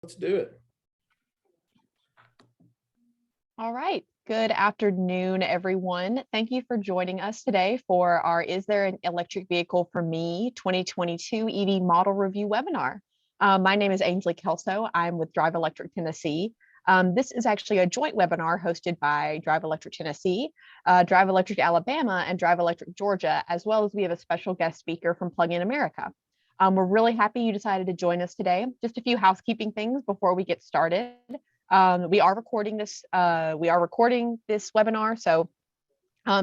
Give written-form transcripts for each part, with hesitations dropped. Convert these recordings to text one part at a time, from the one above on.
Let's do it. All right. Good afternoon, everyone. Thank you for joining us today for our Is There an Electric Vehicle for Me 2022 EV Model Review webinar. My name is Ainsley Kelso. I'm with Drive Electric Tennessee. This is actually a joint webinar hosted by Drive Electric Tennessee, Drive Electric Alabama, and Drive Electric Georgia, as well as we have a special guest speaker from Plug-in America. We're really happy you decided to join us today. Just a few housekeeping things before we get started. We are recording this webinar, so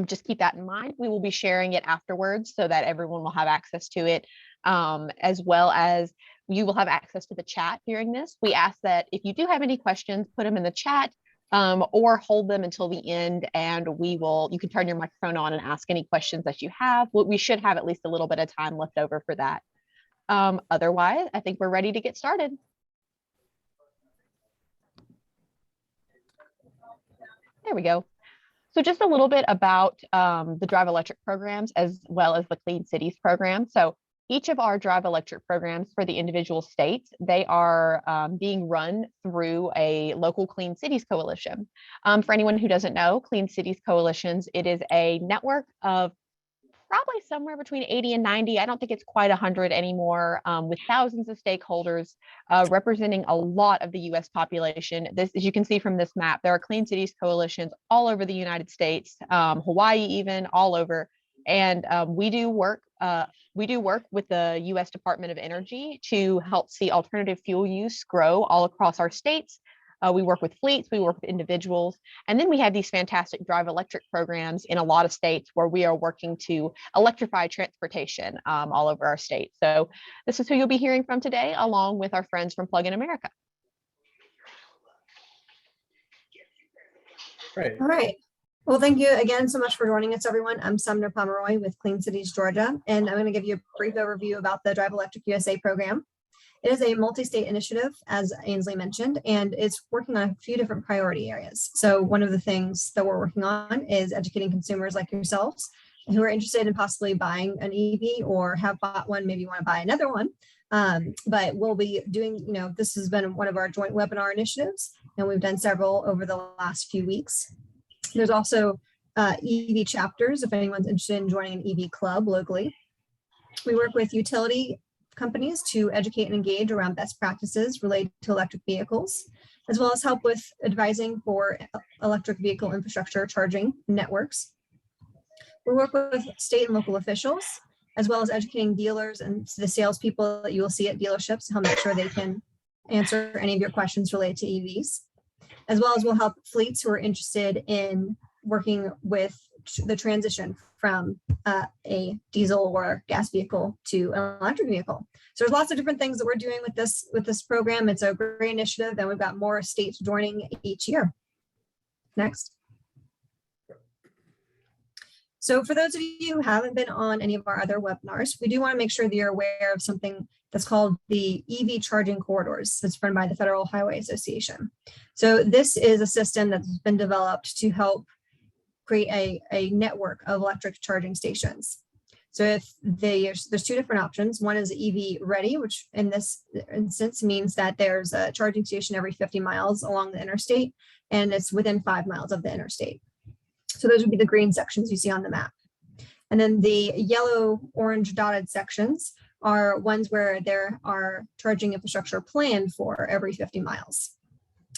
just keep that in mind. We will be sharing it afterwards so that everyone will have access to it, as well as you will have access to the chat during this. We ask that if you do have any questions, put them in the chat or hold them until the end, and you can turn your microphone on and ask any questions that you have. We should have at least a little bit of time left over for that. Otherwise, I think we're ready to get started. There we go. So just a little bit about the Drive Electric programs as well as the Clean Cities program. So each of our Drive Electric programs for the individual states, they are being run through a local Clean Cities coalition. For anyone who doesn't know, Clean Cities coalitions, it is a network of probably somewhere between 80 and 90. I don't think it's quite 100 anymore, with thousands of stakeholders representing a lot of the US population. This, as you can see from this map, there are Clean Cities coalitions all over the United States, Hawaii even, all over. And we do work with the US Department of Energy to help see alternative fuel use grow all across our states. We work with fleets, we work with individuals, and then we have these fantastic Drive Electric programs in a lot of states where we are working to electrify transportation all over our state. So this is who you'll be hearing from today, along with our friends from Plug-in America. Great. All right. Well, thank you again so much for joining us, everyone. I'm Sumner Pomeroy with Clean Cities, Georgia, and I'm going to give you a brief overview about the Drive Electric USA program. It is a multi-state initiative, as Ainsley mentioned, and it's working on a few different priority areas. So one of the things that we're working on is educating consumers like yourselves who are interested in possibly buying an EV or have bought one, maybe want to buy another one. But we'll be doing, this has been one of our joint webinar initiatives, and we've done several over the last few weeks. There's also EV chapters if anyone's interested in joining an EV club locally. We work with utility companies to educate and engage around best practices related to electric vehicles, as well as help with advising for electric vehicle infrastructure charging networks. We work with state and local officials, as well as educating dealers and the salespeople that you will see at dealerships to help make sure they can answer any of your questions related to EVs, as well as we'll help fleets who are interested in working with the transition from a diesel or gas vehicle to an electric vehicle. So there's lots of different things that we're doing with this program. It's a great initiative, and we've got more states joining each year. Next. So for those of you who haven't been on any of our other webinars, we do want to make sure that you're aware of something that's called the EV charging corridors. That's run by the Federal Highway Association. So this is a system that's been developed to help create a network of electric charging stations. So if there's two different options. One is EV ready, which in this instance means that there's a charging station every 50 miles along the interstate, and it's within 5 miles of the interstate. So those would be the green sections you see on the map. And then the yellow, orange dotted sections are ones where there are charging infrastructure planned for every 50 miles.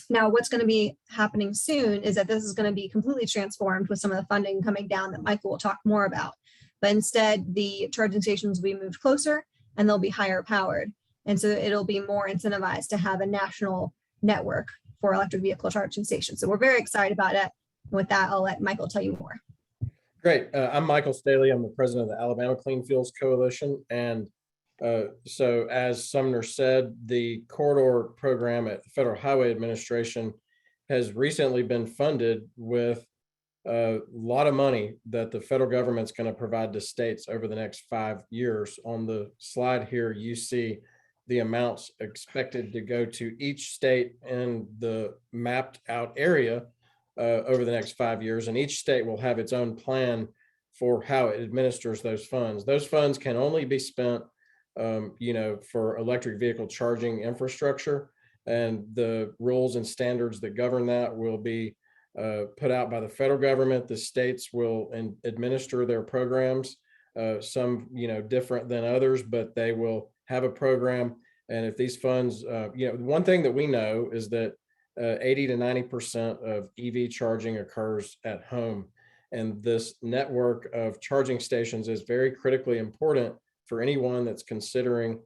Now, what's going to be happening soon is that this is going to be completely transformed with some of the funding coming down that Michael will talk more about. But instead, the charging stations will be moved closer and they'll be higher powered. And so it'll be more incentivized to have a national network for electric vehicle charging stations. So we're very excited about it. With that, I'll let Michael tell you more. Great. I'm Michael Staley. I'm the president of the Alabama Clean Fuels Coalition. And so as Sumner said, the corridor program at the Federal Highway Administration has recently been funded with a lot of money that the federal government's going to provide to states over the next 5 years. On the slide here, you see the amounts expected to go to each state in the mapped out area over the next 5 years. And each state will have its own plan for how it administers those funds. Those funds can only be spent for electric vehicle charging infrastructure. and the rules and standards that govern that will be put out by the federal government. The states will administer their programs, some, different than others, but they will have a program. And if these funds, one thing that we know is that 80 to 90% of EV charging occurs at home. And this network of charging stations is very critically important for anyone that's considering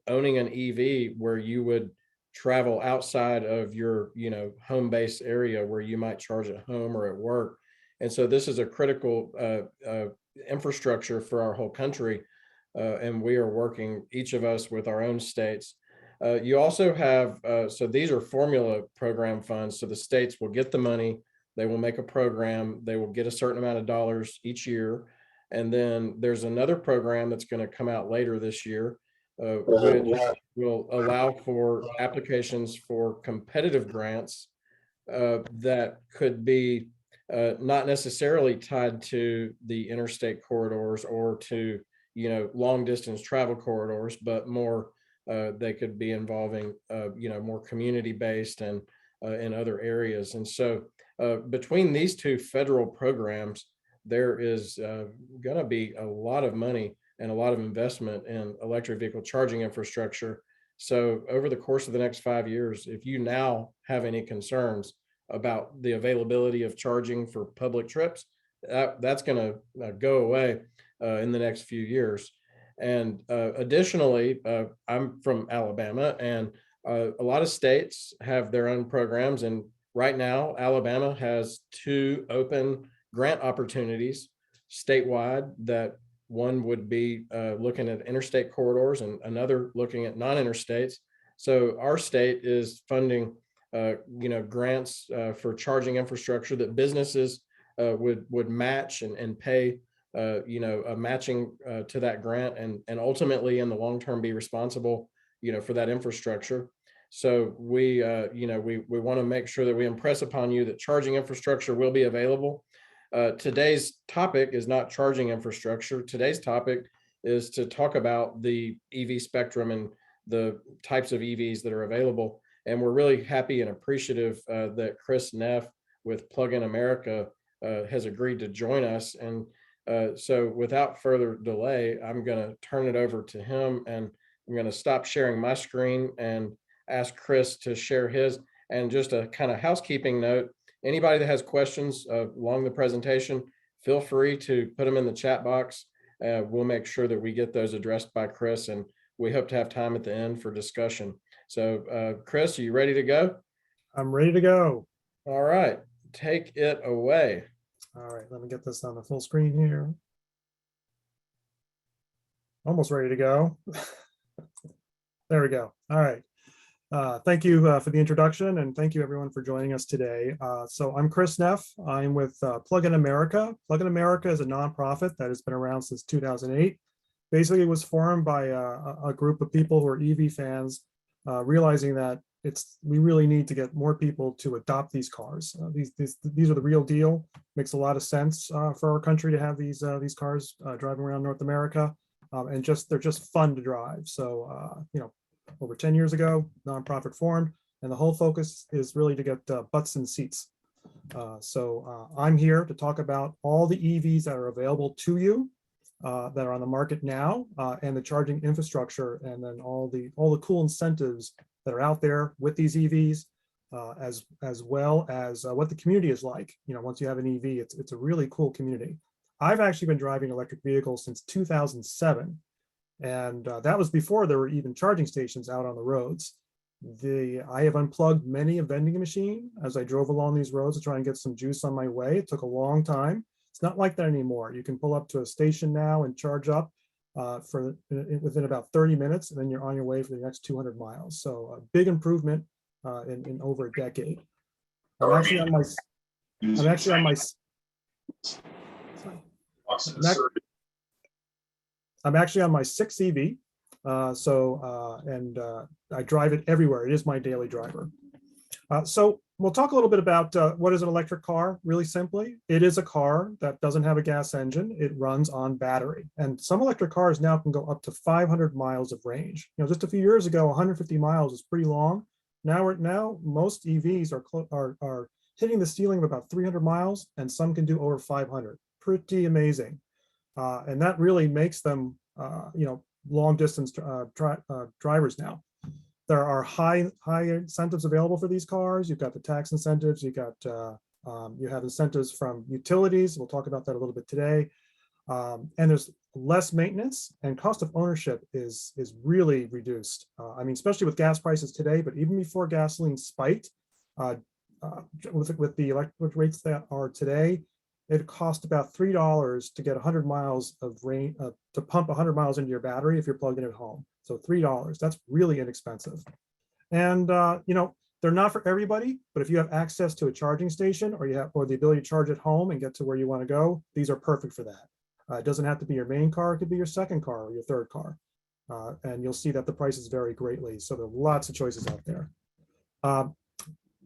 owning an EV, where you would travel outside of your, home base area where you might charge at home or at work. And so this is a critical infrastructure for our whole country. And we are working, each of us, with our own states. You also have, so these are formula program funds. So the states will get the money, they will make a program, they will get a certain amount of dollars each year. And then there's another program that's going to come out later this year, which will allow for applications for competitive grants that could be not necessarily tied to the interstate corridors or to, long distance travel corridors, but more they could be involving, more community based and in other areas. And so between these two federal programs, there is going to be a lot of money and a lot of investment in electric vehicle charging infrastructure. So over the course of the next 5 years, if you now have any concerns about the availability of charging for public trips, that's going to go away in the next few years. And additionally, I'm from Alabama, and a lot of states have their own programs. And right now, Alabama has 2 open grant opportunities statewide. That one would be looking at interstate corridors and another looking at non-interstates. So our state is funding, grants for charging infrastructure that businesses would match and pay, a matching to that grant, and ultimately in the long term be responsible, for that infrastructure. So we want to make sure that we impress upon you that charging infrastructure will be available. Today's topic is not charging infrastructure. Today's topic is to talk about the EV spectrum and the types of EVs that are available. And we're really happy and appreciative that Chris Neff with Plug-in America has agreed to join us. And so without further delay, I'm going to turn it over to him, and I'm going to stop sharing my screen and ask Chris to share his. And just a kind of housekeeping note, anybody that has questions along the presentation, feel free to put them in the chat box. We'll make sure that we get those addressed by Chris, and we hope to have time at the end for discussion. So Chris, are you ready to go? I'm ready to go. All right, take it away. All right, let me get this on the full screen here. Almost ready to go. There we go. All right. Thank you for the introduction, and thank you everyone for joining us today. So I'm Chris Neff. I'm with Plug-in America. Plug-in America is a nonprofit that has been around since 2008. Basically, it was formed by a group of people who are EV fans, realizing that we really need to get more people to adopt these cars. These are the real deal. Makes a lot of sense for our country to have these cars driving around North America, and they're just fun to drive. So over 10 years ago, nonprofit formed, and the whole focus is really to get butts in seats. So I'm here to talk about all the EVs that are available to you, that are on the market now, and the charging infrastructure, and then all the cool incentives that are out there with these EVs, as well as what the community is like. Once you have an EV, it's a really cool community. I've actually been driving electric vehicles since 2007. And that was before there were even charging stations out on the roads. I have unplugged many a vending machine as I drove along these roads to try and get some juice on my way. It took a long time. It's not like that anymore. You can pull up to a station now and charge up within about 30 minutes, and then you're on your way for the next 200 miles. So a big improvement in over a decade. I'm actually on my sixth EV, and I drive it everywhere. It is my daily driver. So we'll talk a little bit about what is an electric car. Really simply, it is a car that doesn't have a gas engine. It runs on battery, and some electric cars now can go up to 500 miles of range. Just a few years ago, 150 miles is pretty long. Now most EVs are hitting the ceiling of about 300 miles, and some can do over 500. Pretty amazing, and that really makes them long distance drivers now. There are high incentives available for these cars. You've got the tax incentives. You have incentives from utilities. We'll talk about that a little bit today. And there's less maintenance, and cost of ownership is really reduced. I mean, especially with gas prices today, but even before gasoline spiked, with the electric rates that are today, it cost about $3 to get 100 miles of rain, to pump 100 miles into your battery if you're plugged in at home. So $3, that's really inexpensive. And they're not for everybody, but if you have access to a charging station, or the ability to charge at home and get to where you want to go, these are perfect for that. It doesn't have to be your main car, it could be your second car or your third car. And you'll see that the prices vary greatly. So there are lots of choices out there.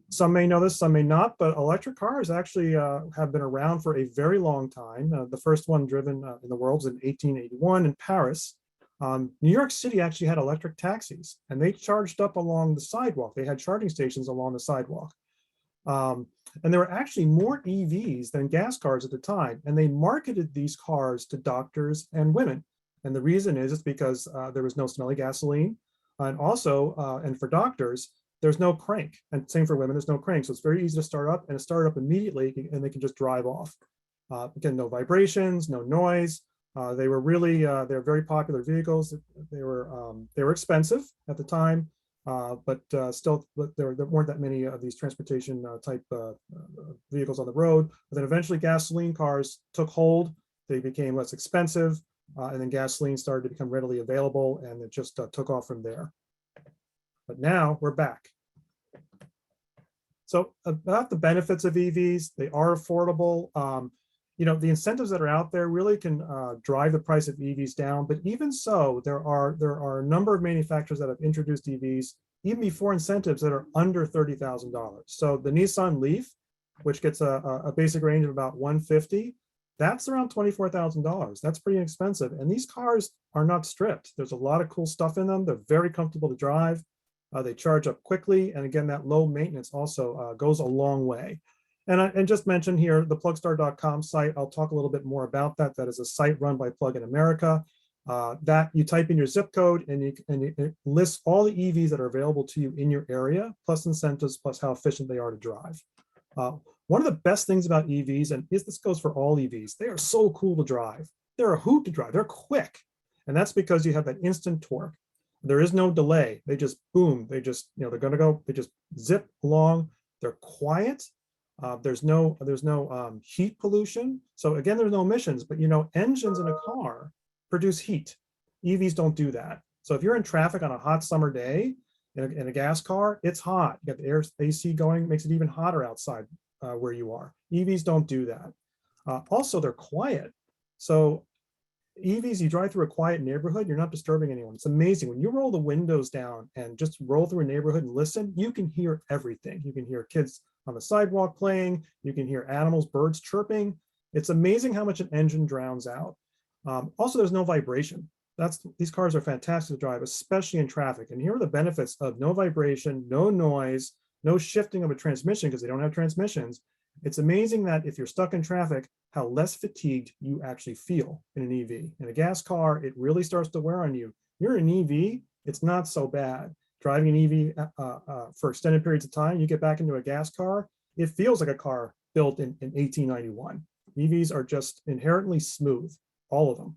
Some may know this, some may not, but electric cars actually have been around for a very long time. The first one driven in the world was in 1881 in Paris. New York City actually had electric taxis, and they charged up along the sidewalk. They had charging stations along the sidewalk. And there were actually more EVs than gas cars at the time, and they marketed these cars to doctors and women. And the reason is because there was no smelly gasoline, and also, and for doctors, there's no crank, and same for women, there's no crank. So it's very easy to start up, and it started up immediately, and they can just drive off. Again, no vibrations, no noise. They were really, they're very popular vehicles. They were expensive at the time, but still, there weren't that many of these transportation type vehicles on the road. But then eventually gasoline cars took hold. They became less expensive, and then gasoline started to become readily available, and it just took off from there. But now we're back. So about the benefits of EVs, they are affordable. The incentives that are out there really can drive the price of EVs down. But even so, there are a number of manufacturers that have introduced EVs even before incentives that are under $30,000. So the Nissan Leaf, which gets a basic range of about 150, that's around $24,000. That's pretty expensive. And these cars are not stripped. There's a lot of cool stuff in them. They're very comfortable to drive. They charge up quickly. And again, that low maintenance also goes a long way. And just mention here, the Plugstar.com site, I'll talk a little bit more about that. That is a site run by Plug in America. That you type in your zip code, and it lists all the EVs that are available to you in your area, plus incentives, plus how efficient they are to drive. One of the best things about EVs, and this goes for all EVs, they are so cool to drive. They're a hoot to drive. They're quick. And that's because you have that instant torque. There is no delay. They just boom. They just, they're going to go, they just zip along. They're quiet. There's no heat pollution. So again, there's no emissions, but engines in a car produce heat. EVs don't do that. So if you're in traffic on a hot summer day in a gas car, it's hot. You got the air AC going, makes it even hotter outside where you are. EVs don't do that. Also, they're quiet. So EVs, you drive through a quiet neighborhood, you're not disturbing anyone. It's amazing. When you roll the windows down and just roll through a neighborhood and listen, you can hear everything. You can hear kids on the sidewalk playing, you can hear animals, birds chirping. It's amazing how much an engine drowns out. Also, there's no vibration. These cars are fantastic to drive, especially in traffic. And here are the benefits of no vibration, no noise, no shifting of a transmission because they don't have transmissions. It's amazing that if you're stuck in traffic, how less fatigued you actually feel in an EV. In a gas car, it really starts to wear on you. You're an EV, it's not so bad. Driving an EV for extended periods of time, you get back into a gas car, it feels like a car built in 1891. EVs are just inherently smooth, all of them.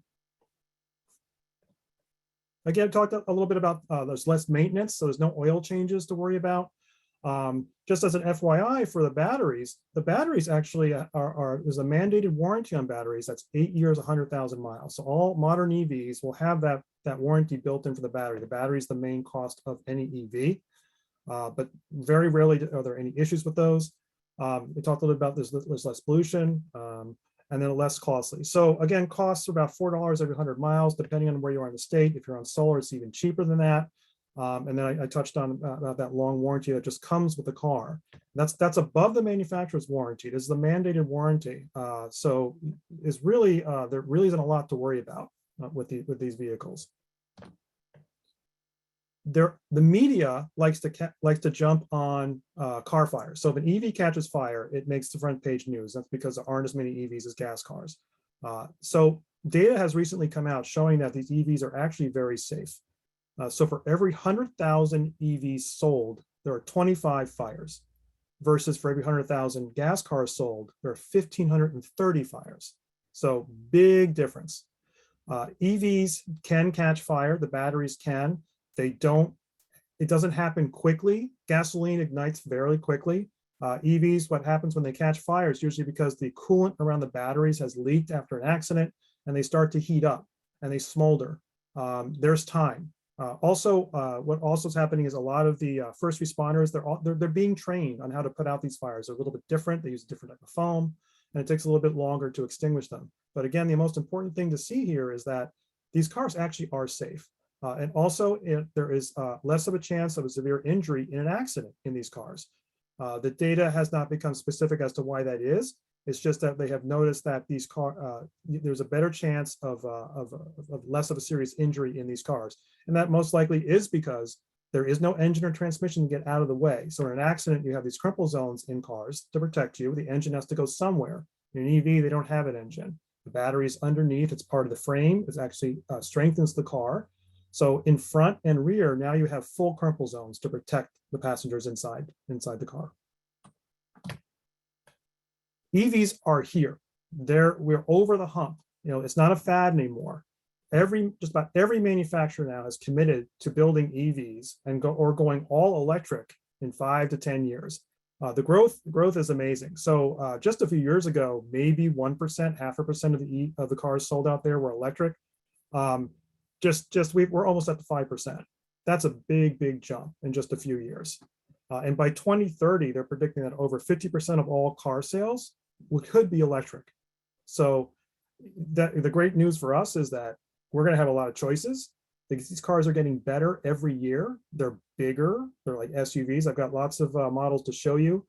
Again, I talked a little bit about there's less maintenance, so there's no oil changes to worry about. Just as an FYI for the batteries actually there's a mandated warranty on batteries. That's 8 years, 100,000 miles. So all modern EVs will have that warranty built in for the battery. The battery is the main cost of any EV, but very rarely are there any issues with those. We talked a little bit about there's less pollution, and then less costly. So again, costs are about $4 every 100 miles, depending on where you are in the state. If you're on solar, it's even cheaper than that. And then I touched on about that long warranty that just comes with the car. That's above the manufacturer's warranty. This is the mandated warranty. So it's really there really isn't a lot to worry about with these vehicles. the media likes to jump on car fire. So if an EV catches fire, it makes the front page news. That's because there aren't as many EVs as gas cars. So data has recently come out showing that these EVs are actually very safe. So for every 100,000 EVs sold, there are 25 fires, versus for every 100,000 gas cars sold, there are 1,530 fires. So big difference. EVs can catch fire, the batteries can. They don't, it doesn't happen quickly. Gasoline ignites very quickly. EVs, what happens when they catch fire is usually because the coolant around the batteries has leaked after an accident, and they start to heat up and they smolder. There's time. What also is happening is a lot of the first responders, they're being trained on how to put out these fires. They're a little bit different. They use a different type of foam, and it takes a little bit longer to extinguish them. But again, the most important thing to see here is that these cars actually are safe. And also, there is less of a chance of a severe injury in an accident in these cars. The data has not become specific as to why that is. It's just that they have noticed that these there's a better chance of less of a serious injury in these cars. And that most likely is because there is no engine or transmission to get out of the way. So in an accident, you have these crumple zones in cars to protect you. The engine has to go somewhere. In an EV, they don't have an engine. The battery is underneath. It's part of the frame. It actually strengthens the car. So in front and rear, now you have full crumple zones to protect the passengers inside the car. EVs are here. We're over the hump. You know, it's not a fad anymore. Just about every manufacturer now has committed to building EVs and going all electric in 5 to 10 years. The growth is amazing. So just a few years ago, maybe 1%, 0.5% of the cars sold out there were electric. We're almost at the 5%. That's a big jump in just a few years. And by 2030, they're predicting that over 50% of all car sales could be electric. So the great news for us is that we're going to have a lot of choices. These cars are getting better every year. They're bigger. They're like SUVs. I've got lots of models to show you.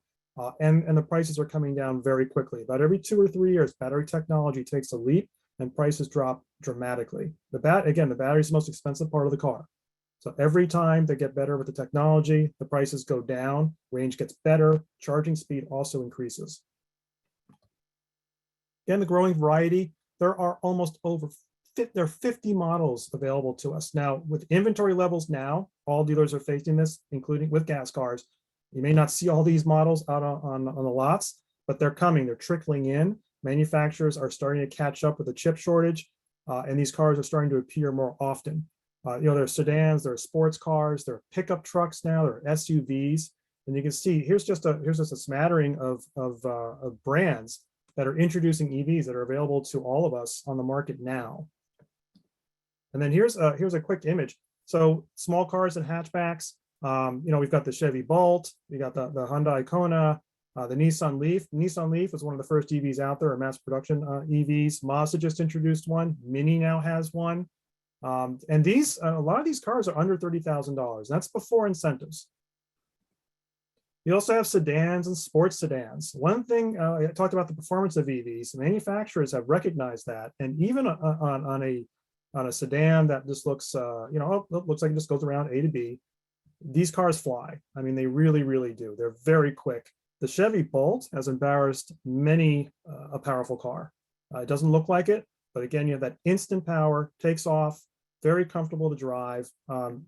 And the prices are coming down very quickly. About every 2 or 3 years, battery technology takes a leap and prices drop dramatically. The battery is the most expensive part of the car. So every time they get better with the technology, the prices go down, range gets better, charging speed also increases. Again, the growing variety, there are almost there are 50 models available to us. Now, with inventory levels now, all dealers are facing this, including with gas cars. You may not see all these models out on the lots, but they're coming, they're trickling in. Manufacturers are starting to catch up with the chip shortage, and these cars are starting to appear more often. There are sedans, there are sports cars, there are pickup trucks now, there are SUVs, and you can see here's just a smattering of brands that are introducing EVs that are available to all of us on the market now. And then here's a quick image. So small cars and hatchbacks. We've got the Chevy Bolt, we got the Hyundai Kona, the Nissan Leaf. Nissan Leaf is one of the first EVs out there, or mass production EVs. Mazda just introduced one. Mini now has one. And a lot of these cars are under $30,000. That's before incentives. You also have sedans and sports sedans. One thing I talked about the performance of EVs. Manufacturers have recognized that, and even on a sedan that just looks, looks like it just goes around A to B. These cars fly. I mean, they really, really do. They're very quick. The Chevy Bolt has embarrassed many a powerful car. It doesn't look like it, but again, you have that instant power, takes off, very comfortable to drive. When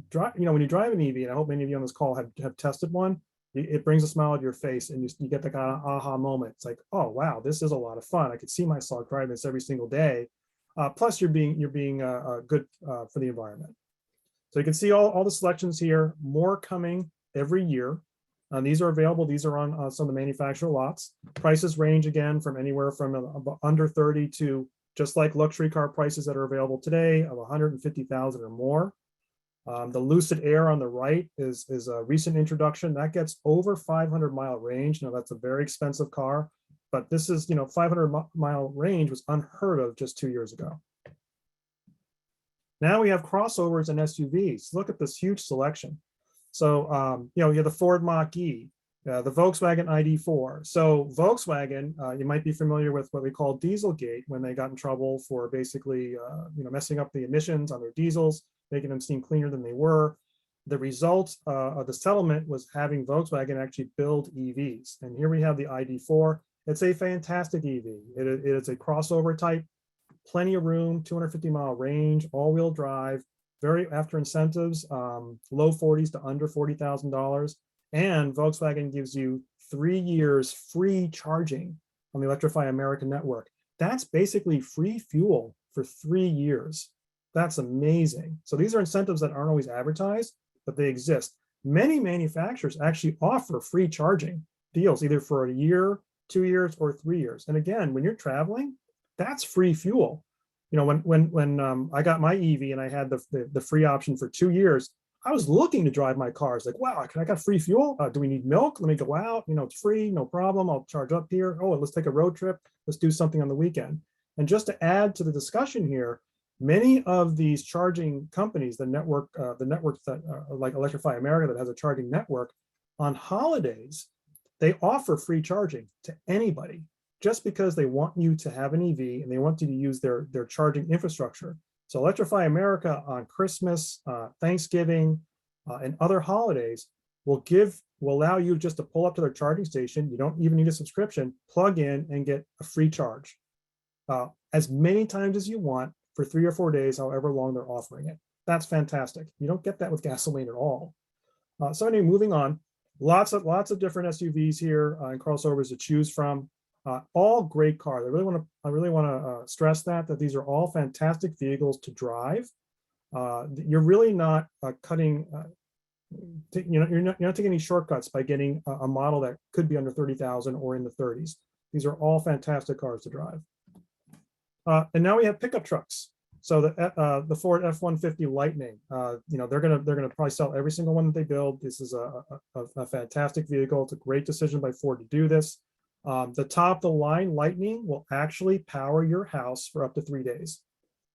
you drive an EV, and I hope many of you on this call have tested one, it brings a smile to your face, and you get that kind of aha moment. It's like, oh wow, this is a lot of fun. I could see myself driving this every single day. Plus, you're being good for the environment. So you can see all the selections here. More coming every year. These are available. These are on some of the manufacturer lots. Prices range again from anywhere from under 30 to just like luxury car prices that are available today of 150,000 or more. The Lucid Air on the right is a recent introduction that gets over 500-mile range. Now that's a very expensive car, but this is 500-mile range was unheard of just 2 years ago. Now we have crossovers and SUVs. Look at this huge selection. So you have the Ford Mach-E, the Volkswagen ID.4. So Volkswagen, you might be familiar with what we call Dieselgate, when they got in trouble for basically messing up the emissions on their diesels, making them seem cleaner than they were. the result of the settlement was having Volkswagen actually build EVs. And here we have the ID4. It's a fantastic EV. It is a crossover type, plenty of room, 250-mile range, all-wheel drive, very after incentives, low 40s to under $40,000. And Volkswagen gives you 3 years free charging on the Electrify America network. That's basically free fuel for 3 years. That's amazing. So these are incentives that aren't always advertised, but they exist. Many manufacturers actually offer free charging deals, either for a year, 2 years, or 3 years. And again, when you're traveling, that's free fuel. You know, when I got my EV and I had the free option for 2 years, I was looking to drive my car. It's like, wow, I got free fuel. Do we need milk? Let me go out. You know, it's free, no problem. I'll charge up here. Oh, let's take a road trip. Let's do something on the weekend. And just to add to the discussion here, many of these charging companies, the networks that like Electrify America that has a charging network, on holidays, they offer free charging to anybody just because they want you to have an EV and they want you to use their charging infrastructure. So Electrify America on Christmas, Thanksgiving, and other holidays will allow you just to pull up to their charging station. You don't even need a subscription, plug in and get a free charge as many times as you want for 3 or 4 days, however long they're offering it. That's fantastic. You don't get that with gasoline at all. So anyway, moving on, lots of different SUVs here and crossovers to choose from. All great cars. I really want to stress that these are all fantastic vehicles to drive. You're really not cutting, you're not taking any shortcuts by getting a model that could be under 30,000 or in the 30s. These are all fantastic cars to drive. And now we have pickup trucks. So the Ford F-150 Lightning, you know, they're gonna probably sell every single one that they build. This is a fantastic vehicle. It's a great decision by Ford to do this. The top of the line Lightning will actually power your house for up to 3 days.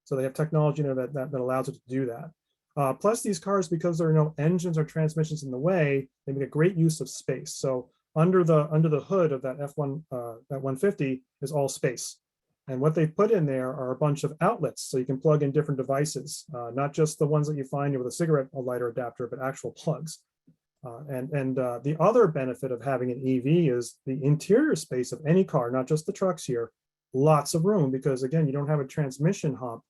So they have technology, you know, that allows it to do that. Plus these cars, because there are no engines or transmissions in the way, they make a great use of space. So under the hood of that that 150 is all space. And what they put in there are a bunch of outlets, so you can plug in different devices, not just the ones that you find with a cigarette lighter adapter, but actual plugs. The other benefit of having an EV is the interior space of any car, not just the trucks here, lots of room, because again, you don't have a transmission hump.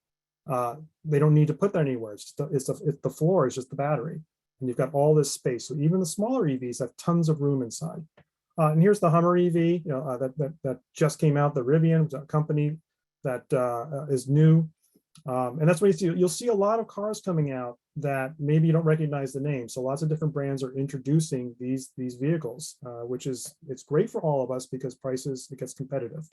They don't need to put that anywhere. It's the floor is just the battery, and you've got all this space. So even the smaller EVs have tons of room inside. And here's the Hummer EV, you know, that just came out. The Rivian, a company that is new, and that's what you see. You'll see a lot of cars coming out that maybe you don't recognize the name. So lots of different brands are introducing these vehicles, it's great for all of us because prices, it gets competitive.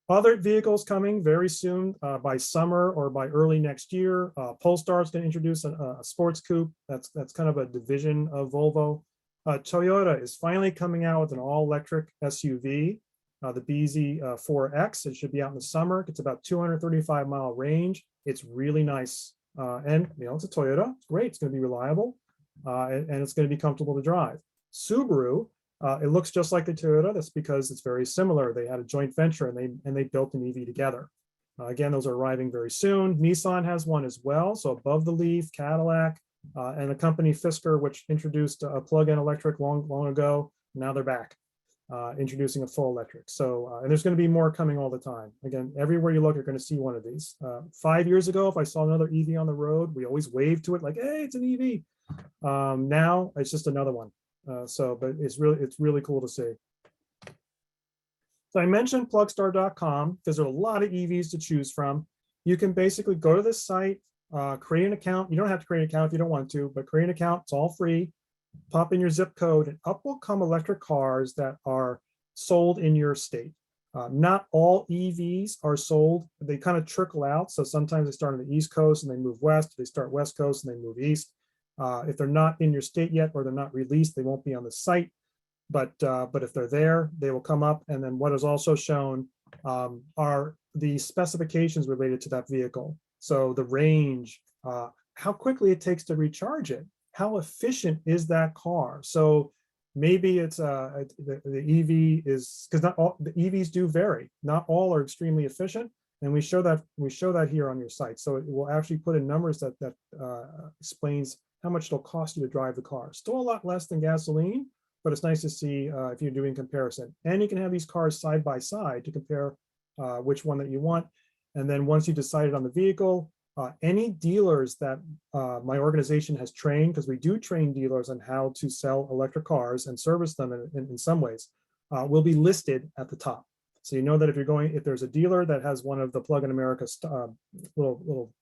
Other vehicles coming very soon by summer or by early next year. Polestar is going to introduce a sports coupe. That's kind of a division of Volvo. Toyota is finally coming out with an all-electric SUV, the BZ4X. It should be out in the summer. It's about 235-mile range. It's really nice. And you know, it's a Toyota. It's great. It's going to be reliable, and it's going to be comfortable to drive. Subaru, it looks just like the Toyota. That's because it's very similar. They had a joint venture and they built an EV together. Again, those are arriving very soon. Nissan has one as well. So above the leaf, Cadillac, and the company Fisker, which introduced a plug-in electric long ago. Now they're back, introducing a full electric. So, and there's going to be more coming all the time. Again, everywhere you look, you're going to see one of these. 5 years ago, if I saw another EV on the road, we always waved to it like, hey, it's an EV. Now it's just another one. But it's really cool to see. So I mentioned Plugstar.com because there are a lot of EVs to choose from. You can basically go to this site, create an account. You don't have to create an account if you don't want to, but create an account. It's all free. Pop in your zip code and up will come electric cars that are sold in your state. Not all EVs are sold. They kind of trickle out. So sometimes they start on the East Coast and they move west. They start West Coast and they move east. If they're not in your state yet or they're not released, they won't be on the site. But if they're there, they will come up. And then what is also shown are the specifications related to that vehicle. So the range, how quickly it takes to recharge it, how efficient is that car? So maybe it's the EV is, because not all the EVs do vary. Not all are extremely efficient. And we show that here on your site. So it will actually put in numbers that explains how much it'll cost you to drive the car. Still a lot less than gasoline, but it's nice to see if you're doing comparison. And you can have these cars side by side to compare which one that you want. And then once you decided on the vehicle, any dealers that my organization has trained, because we do train dealers on how to sell electric cars and service them in some ways, will be listed at the top. So you know that if there's a dealer that has one of the Plug in America little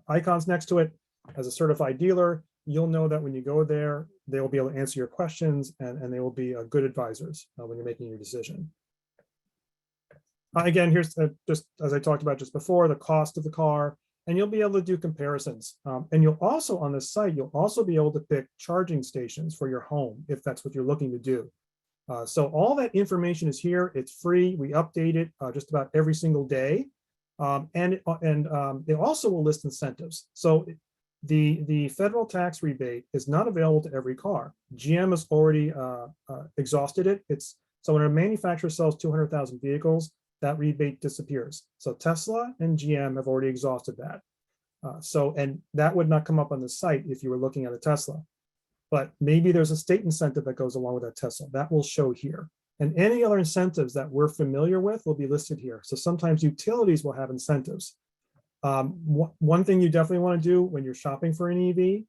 icons next to it as a certified dealer, you'll know that when you go there, they will be able to answer your questions and they will be good advisors when you're making your decision. Again, here's just as I talked about just before, the cost of the car, and you'll be able to do comparisons. And you'll also on the site, you'll also be able to pick charging stations for your home if that's what you're looking to do. So all that information is here. It's free. We update it just about every single day. And it also will list incentives. So the federal tax rebate is not available to every car. GM has already exhausted it. So when a manufacturer sells 200,000 vehicles, that rebate disappears. So Tesla and GM have already exhausted that. And that would not come up on the site if you were looking at a Tesla. But maybe there's a state incentive that goes along with that Tesla. That will show here. And any other incentives that we're familiar with will be listed here. So sometimes utilities will have incentives. One thing you definitely want to do when you're shopping for an EV,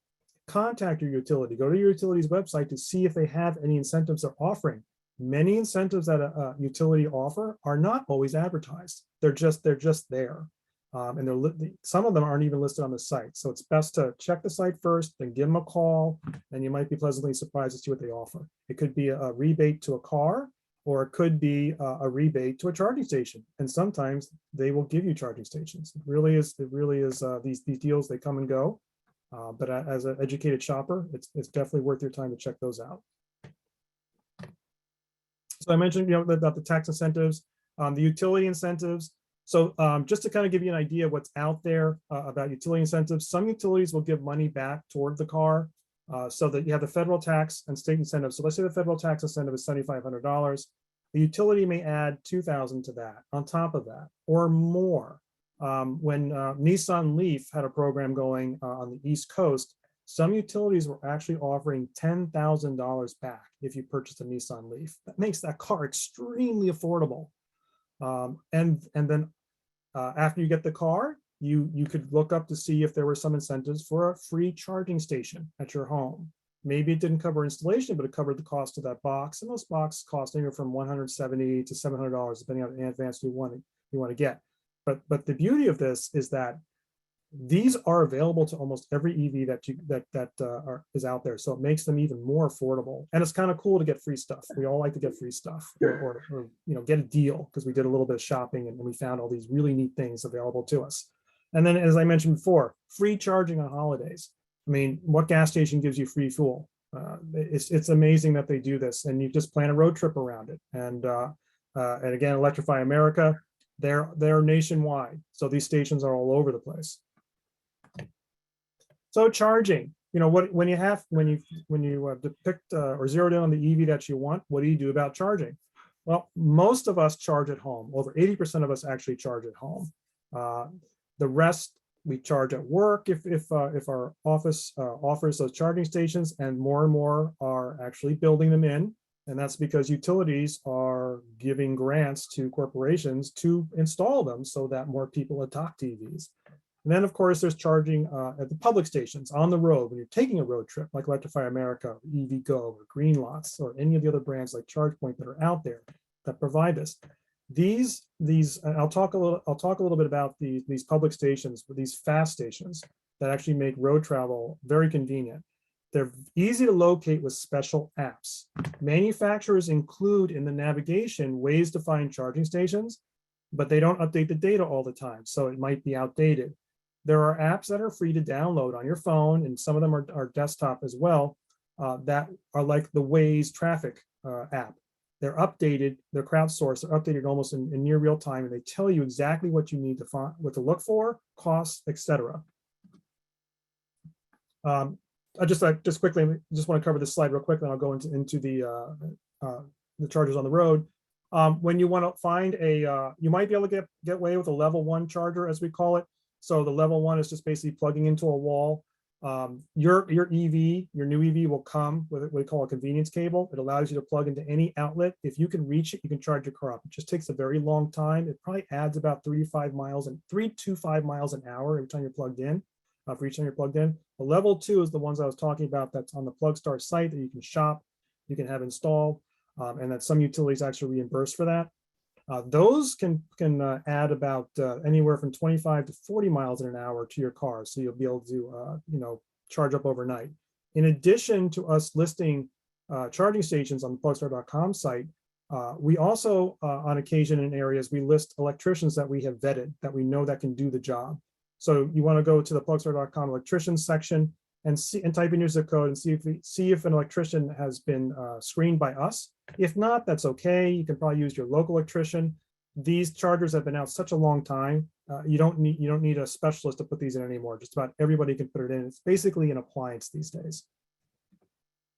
contact your utility. Go to your utility's website to see if they have any incentives they're offering. Many incentives that a utility offer are not always advertised. They're just there. And some of them aren't even listed on the site. So it's best to check the site first, then give them a call, and you might be pleasantly surprised to see what they offer. It could be a rebate to a car, or it could be a rebate to a charging station. And sometimes they will give you charging stations. It really is these deals, they come and go. But as an educated shopper, it's definitely worth your time to check those out. So I mentioned, about the tax incentives, the utility incentives. So just to kind of give you an idea of what's out there about utility incentives, some utilities will give money back toward the car so that you have the federal tax and state incentives. So let's say the federal tax incentive is $7,500. The utility may add $2,000 to that on top of that or more. When Nissan Leaf had a program going on the East Coast, some utilities were actually offering $10,000 back if you purchased a Nissan Leaf. That makes that car extremely affordable. And then after you get the car, you could look up to see if there were some incentives for a free charging station at your home. Maybe it didn't cover installation, but it covered the cost of that box. And those boxes cost anywhere from $170 to $700, depending on the advance you want to get. But the beauty of this is that these are available to almost every EV that is out there. So it makes them even more affordable. And it's kind of cool to get free stuff. We all like to get free stuff or get a deal, because we did a little bit of shopping and we found all these really neat things available to us. And then, as I mentioned before, free charging on holidays. I mean, what gas station gives you free fuel? It's amazing that they do this, and you just plan a road trip around it. And again, Electrify America, they're nationwide. So these stations are all over the place. So charging, when you depict or zero in on the EV that you want, what do you do about charging? Well, most of us charge at home. Over 80% of us actually charge at home. The rest we charge at work if our office offers those charging stations, and more are actually building them in. And that's because utilities are giving grants to corporations to install them so that more people adopt EVs. And then, of course, there's charging at the public stations on the road when you're taking a road trip, like Electrify America, EVgo, or Green Lots, or any of the other brands like ChargePoint that are out there that provide this. These I'll talk a little bit about these public stations, these fast stations that actually make road travel very convenient. They're easy to locate with special apps. Manufacturers include in the navigation ways to find charging stations, but they don't update the data all the time, so it might be outdated. There are apps that are free to download on your phone, and some of them are desktop as well, that are like the Waze traffic app. They're updated, they're crowdsourced, they're updated almost in near real time, and they tell you exactly what you need to find, what to look for, costs, etc. I just want to cover this slide real quickly, and I'll go into the chargers on the road. When you want to find you might be able to get away with a level 1 charger, as we call it. So the level 1 is just basically plugging into a wall. Your EV, your new EV will come with what we call a convenience cable. It allows you to plug into any outlet. If you can reach it, you can charge your car up. It just takes a very long time. It probably adds about 3 to 5 miles an hour every time you're plugged in. For each time you're plugged in. The level 2 is the ones I was talking about that's on the Plugstar site that you can shop, you can have installed, and that some utilities actually reimburse for that. Those can add about anywhere from 25 to 40 miles an hour to your car, so you'll be able to charge up overnight. In addition to us listing charging stations on the Plugstar.com site, we also on occasion in areas we list electricians that we have vetted, that we know that can do the job. So you want to go to the Plugstar.com electricians section and type in your zip code and see if an electrician has been screened by us. If not, that's okay. You can probably use your local electrician. These chargers have been out such a long time. You don't need a specialist to put these in anymore. Just about everybody can put it in. It's basically an appliance these days.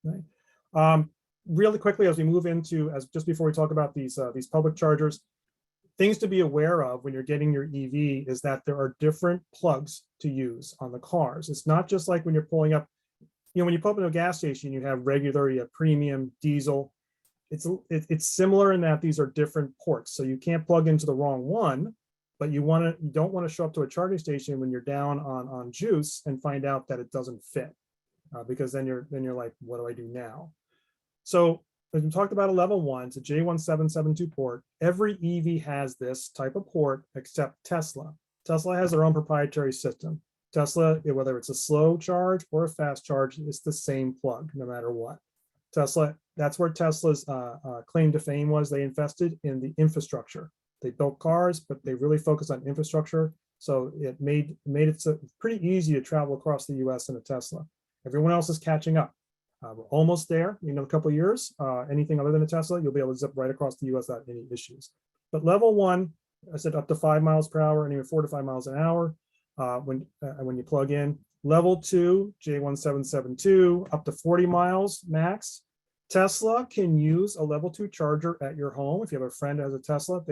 Right. Really quickly, as we move into, just before we talk about these public chargers, things to be aware of when you're getting your EV is that there are different plugs to use on the cars. It's not just like when you're pulling up, when you pull up in a gas station, you have regular, you have premium, diesel. It's similar in that these are different ports. So you can't plug into the wrong one, but you don't want to show up to a charging station when you're down on juice and find out that it doesn't fit, because then you're like, what do I do now? So as we talked about a level 1, it's a J1772 port. Every EV has this type of port except Tesla. Tesla has their own proprietary system. Tesla, whether it's a slow charge or a fast charge, it's the same plug no matter what. Tesla, that's where Tesla's claim to fame was. They invested in the infrastructure. They built cars, but they really focused on infrastructure. So it made it so pretty easy to travel across the US in a Tesla. Everyone else is catching up. We're almost there, a couple of years. Anything other than a Tesla, you'll be able to zip right across the US without any issues. But level 1, I said up to 5 miles per hour, and even 4 to 5 miles an hour when you plug in. Level 2, J1772, up to 40 miles max. Tesla can use a level 2 charger at your home. If you have a friend that has a Tesla,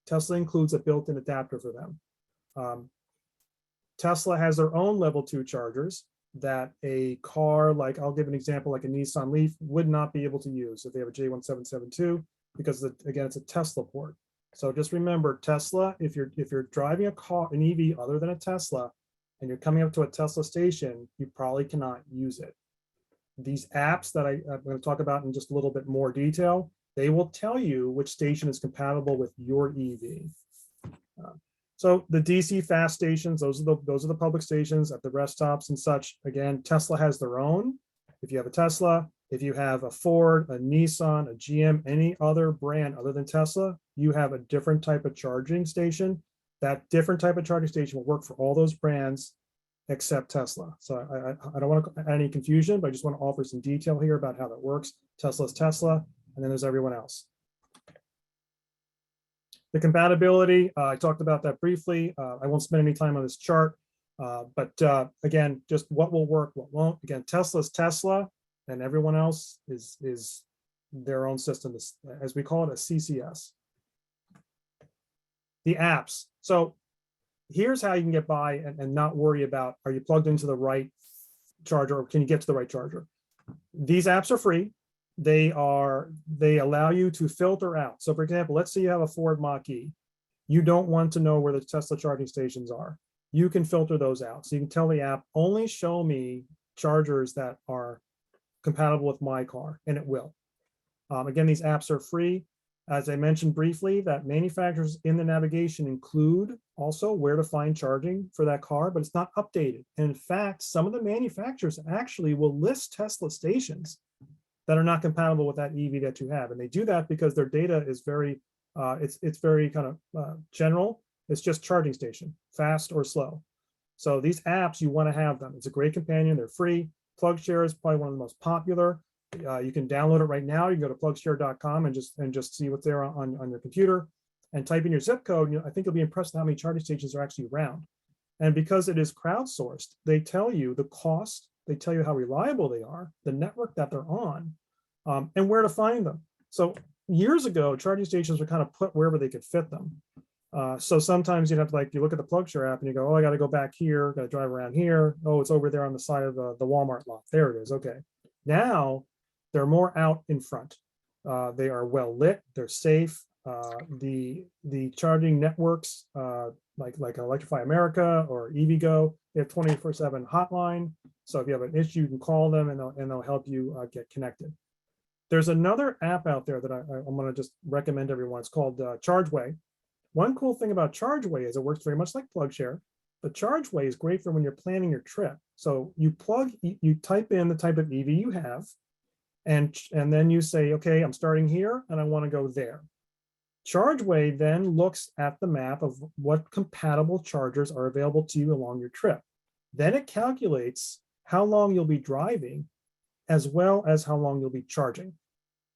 Tesla includes a built-in adapter for them. Tesla has their own level 2 chargers that a car, like I'll give an example, like a Nissan Leaf would not be able to use if they have a J1772, because again, it's a Tesla port. So just remember, Tesla, if you're driving an EV other than a Tesla, and you're coming up to a Tesla station, you probably cannot use it. These apps that I'm going to talk about in just a little bit more detail, they will tell you which station is compatible with your EV. So the DC fast stations, those are the public stations at the rest stops and such. Again, Tesla has their own. If you have a Tesla, if you have a Ford, a Nissan, a GM, any other brand other than Tesla, you have a different type of charging station. That different type of charging station will work for all those brands except Tesla. So I don't want to add any confusion, but I just want to offer some detail here about how that works. Tesla's Tesla, and then there's everyone else. The compatibility, I talked about that briefly. I won't spend any time on this chart, but again, just what will work, what won't. Again, Tesla's Tesla, and everyone else is their own system, as we call it, a CCS. The apps. So here's how you can get by and not worry about, are you plugged into the right charger, or can you get to the right charger? These apps are free. They allow you to filter out. So for example, let's say you have a Ford Mach-E. You don't want to know where the Tesla charging stations are. You can filter those out. So you can tell the app, only show me chargers that are compatible with my car, and it will. Again, these apps are free. As I mentioned briefly, that manufacturers in the navigation include also where to find charging for that car, but it's not updated. And in fact, some of the manufacturers actually will list Tesla stations that are not compatible with that EV that you have. And they do that because their data is very, it's very kind of general. It's just charging station, fast or slow. So these apps, you want to have them. It's a great companion. They're free. PlugShare is probably one of the most popular. You can download it right now. You can go to Plugstar.com and just see what's there on your computer and type in your zip code. I think you'll be impressed at how many charging stations are actually around. And because it is crowdsourced, they tell you the cost, they tell you how reliable they are, the network that they're on, and where to find them. So years ago, charging stations were kind of put wherever they could fit them. So sometimes you'd have to, like, you look at the Plugstar app and you go, oh, I got to go back here, got to drive around here. Oh, it's over there on the side of the Walmart lot. There it is. Okay. Now they're more out in front. They are well lit. They're safe. The charging networks, like Electrify America or EVgo, they have 24/7 hotline. So if you have an issue, you can call them and they'll help you get connected. There's another app out there that I'm going to just recommend everyone. It's called ChargeWay. One cool thing about ChargeWay is it works very much like PlugShare. But ChargeWay is great for when you're planning your trip. So you type in the type of EV you have, and then you say, okay, I'm starting here and I want to go there. ChargeWay then looks at the map of what compatible chargers are available to you along your trip. Then it calculates how long you'll be driving as well as how long you'll be charging.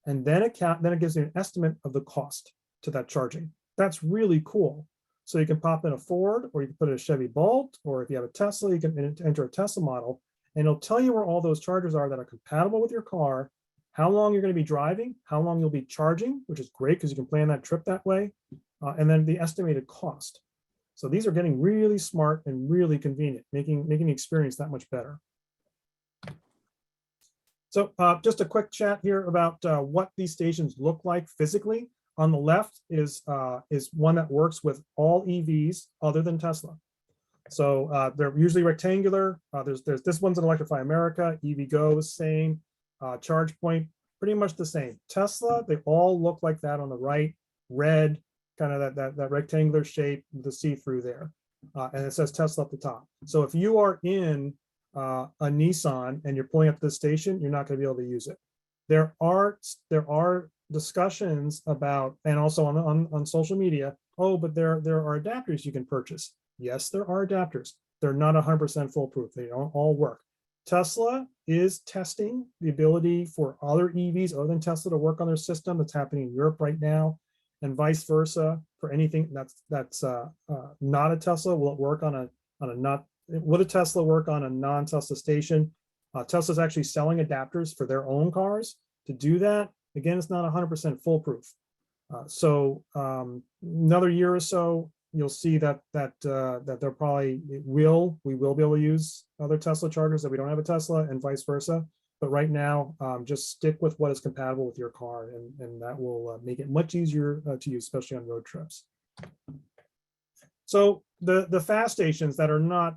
And then it gives you an estimate of the cost to that charging. That's really cool. So you can pop in a Ford, or you can put in a Chevy Bolt, or if you have a Tesla, you can enter a Tesla model, and it'll tell you where all those chargers are that are compatible with your car, how long you're going to be driving, how long you'll be charging, which is great because you can plan that trip that way, and then the estimated cost. So these are getting really smart and really convenient, making the experience that much better. So just a quick chat here about what these stations look like physically. On the left is one that works with all EVs other than Tesla. So they're usually rectangular. There's this one's an Electrify America, EVgo is same, ChargePoint pretty much the same. Tesla, they all look like that on the right, red, kind of that rectangular shape, the see-through there, and it says Tesla at the top. So if you are in a Nissan and you're pulling up to the station, you're not going to be able to use it. There are discussions about, and also on social media, oh, but there are adapters you can purchase. Yes, there are adapters. They're not 100% foolproof. They don't all work. Tesla is testing the ability for other EVs other than Tesla to work on their system. That's happening in Europe right now, and vice versa for anything that's not a Tesla. Will it work on a not? Would a Tesla work on a non-Tesla station? Tesla's actually selling adapters for their own cars to do that. Again, it's not 100% foolproof. So another year or so, you'll see that they're probably we will be able to use other Tesla chargers that we don't have a Tesla, and vice versa. But right now, just stick with what is compatible with your car, and that will make it much easier to use, especially on road trips. So the fast stations that are not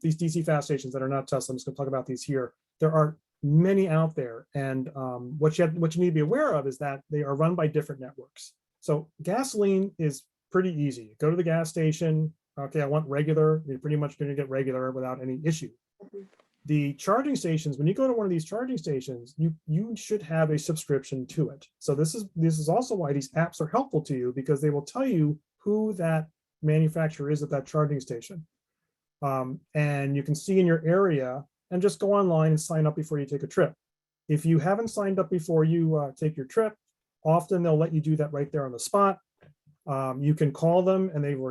these DC fast stations that are not Tesla, I'm just going to talk about these here. There are many out there, and what you need to be aware of is that they are run by different networks. So gasoline is pretty easy. Go to the gas station. Okay, I want regular. You're pretty much going to get regular without any issue. The charging stations, when you go to one of these charging stations, you should have a subscription to it. So this is also why these apps are helpful to you, because they will tell you who that manufacturer is at that charging station. And you can see in your area and just go online and sign up before you take a trip. If you haven't signed up before you take your trip, often they'll let you do that right there on the spot. You can call them and they will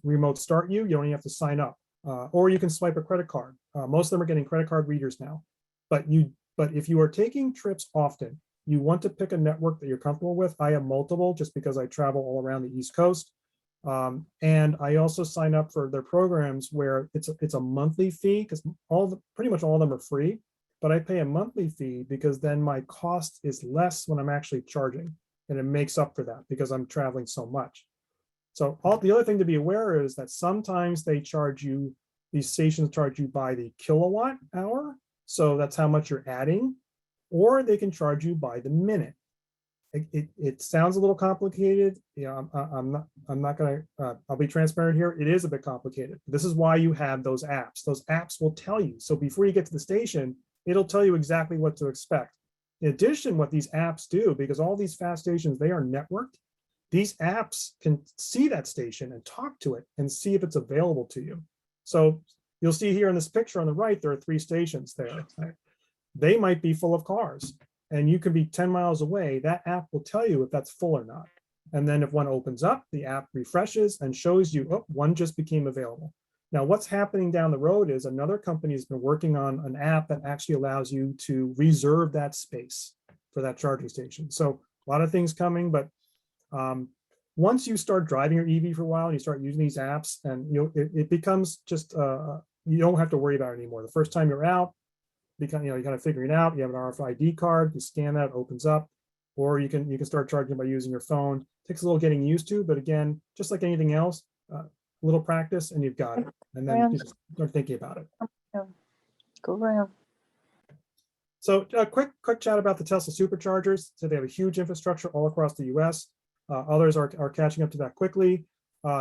remote start you. You don't even have to sign up. Or you can swipe a credit card. Most of them are getting credit card readers now. But if you are taking trips often, you want to pick a network that you're comfortable with. I have multiple just because I travel all around the East Coast. And I also sign up for their programs where it's a monthly fee, because pretty much all of them are free, but I pay a monthly fee because then my cost is less when I'm actually charging, and it makes up for that because I'm traveling so much. So the other thing to be aware is that sometimes these stations charge you by the kilowatt hour. So that's how much you're adding, or they can charge you by the minute. It sounds a little complicated. I'm not gonna, I'll be transparent here. It is a bit complicated. This is why you have those apps. Those apps will tell you. So before you get to the station, it'll tell you exactly what to expect. In addition, what these apps do, because all these fast stations, they are networked, these apps can see that station and talk to it and see if it's available to you. So you'll see here in this picture on the right, there are 3 stations there. Right? They might be full of cars, and you can be 10 miles away. That app will tell you if that's full or not. And then if one opens up, the app refreshes and shows you, oh, one just became available. Now, what's happening down the road is another company has been working on an app that actually allows you to reserve that space for that charging station. So a lot of things coming, but once you start driving your EV for a while and you start using these apps, and it becomes just you don't have to worry about it anymore. The first time you're out, you're kind of figuring it out. You have an RFID card, you scan that, it opens up, or you can start charging by using your phone. Takes a little getting used to, but again, just like anything else, a little practice and you've got it. And then you just start thinking about it. Go around. So a quick chat about the Tesla Superchargers. So they have a huge infrastructure all across the US. Others are catching up to that quickly.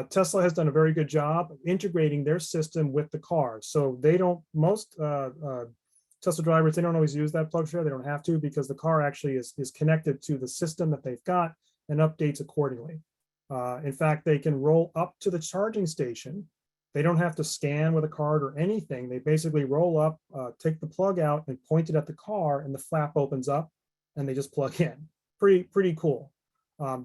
Tesla has done a very good job of integrating their system with the cars. So they don't, most Tesla drivers, they don't always use that Plugstar. They don't have to, because the car actually is connected to the system that they've got and updates accordingly. In fact, they can roll up to the charging station. They don't have to scan with a card or anything. They basically roll up, take the plug out and point it at the car, and the flap opens up and they just plug in. Pretty cool.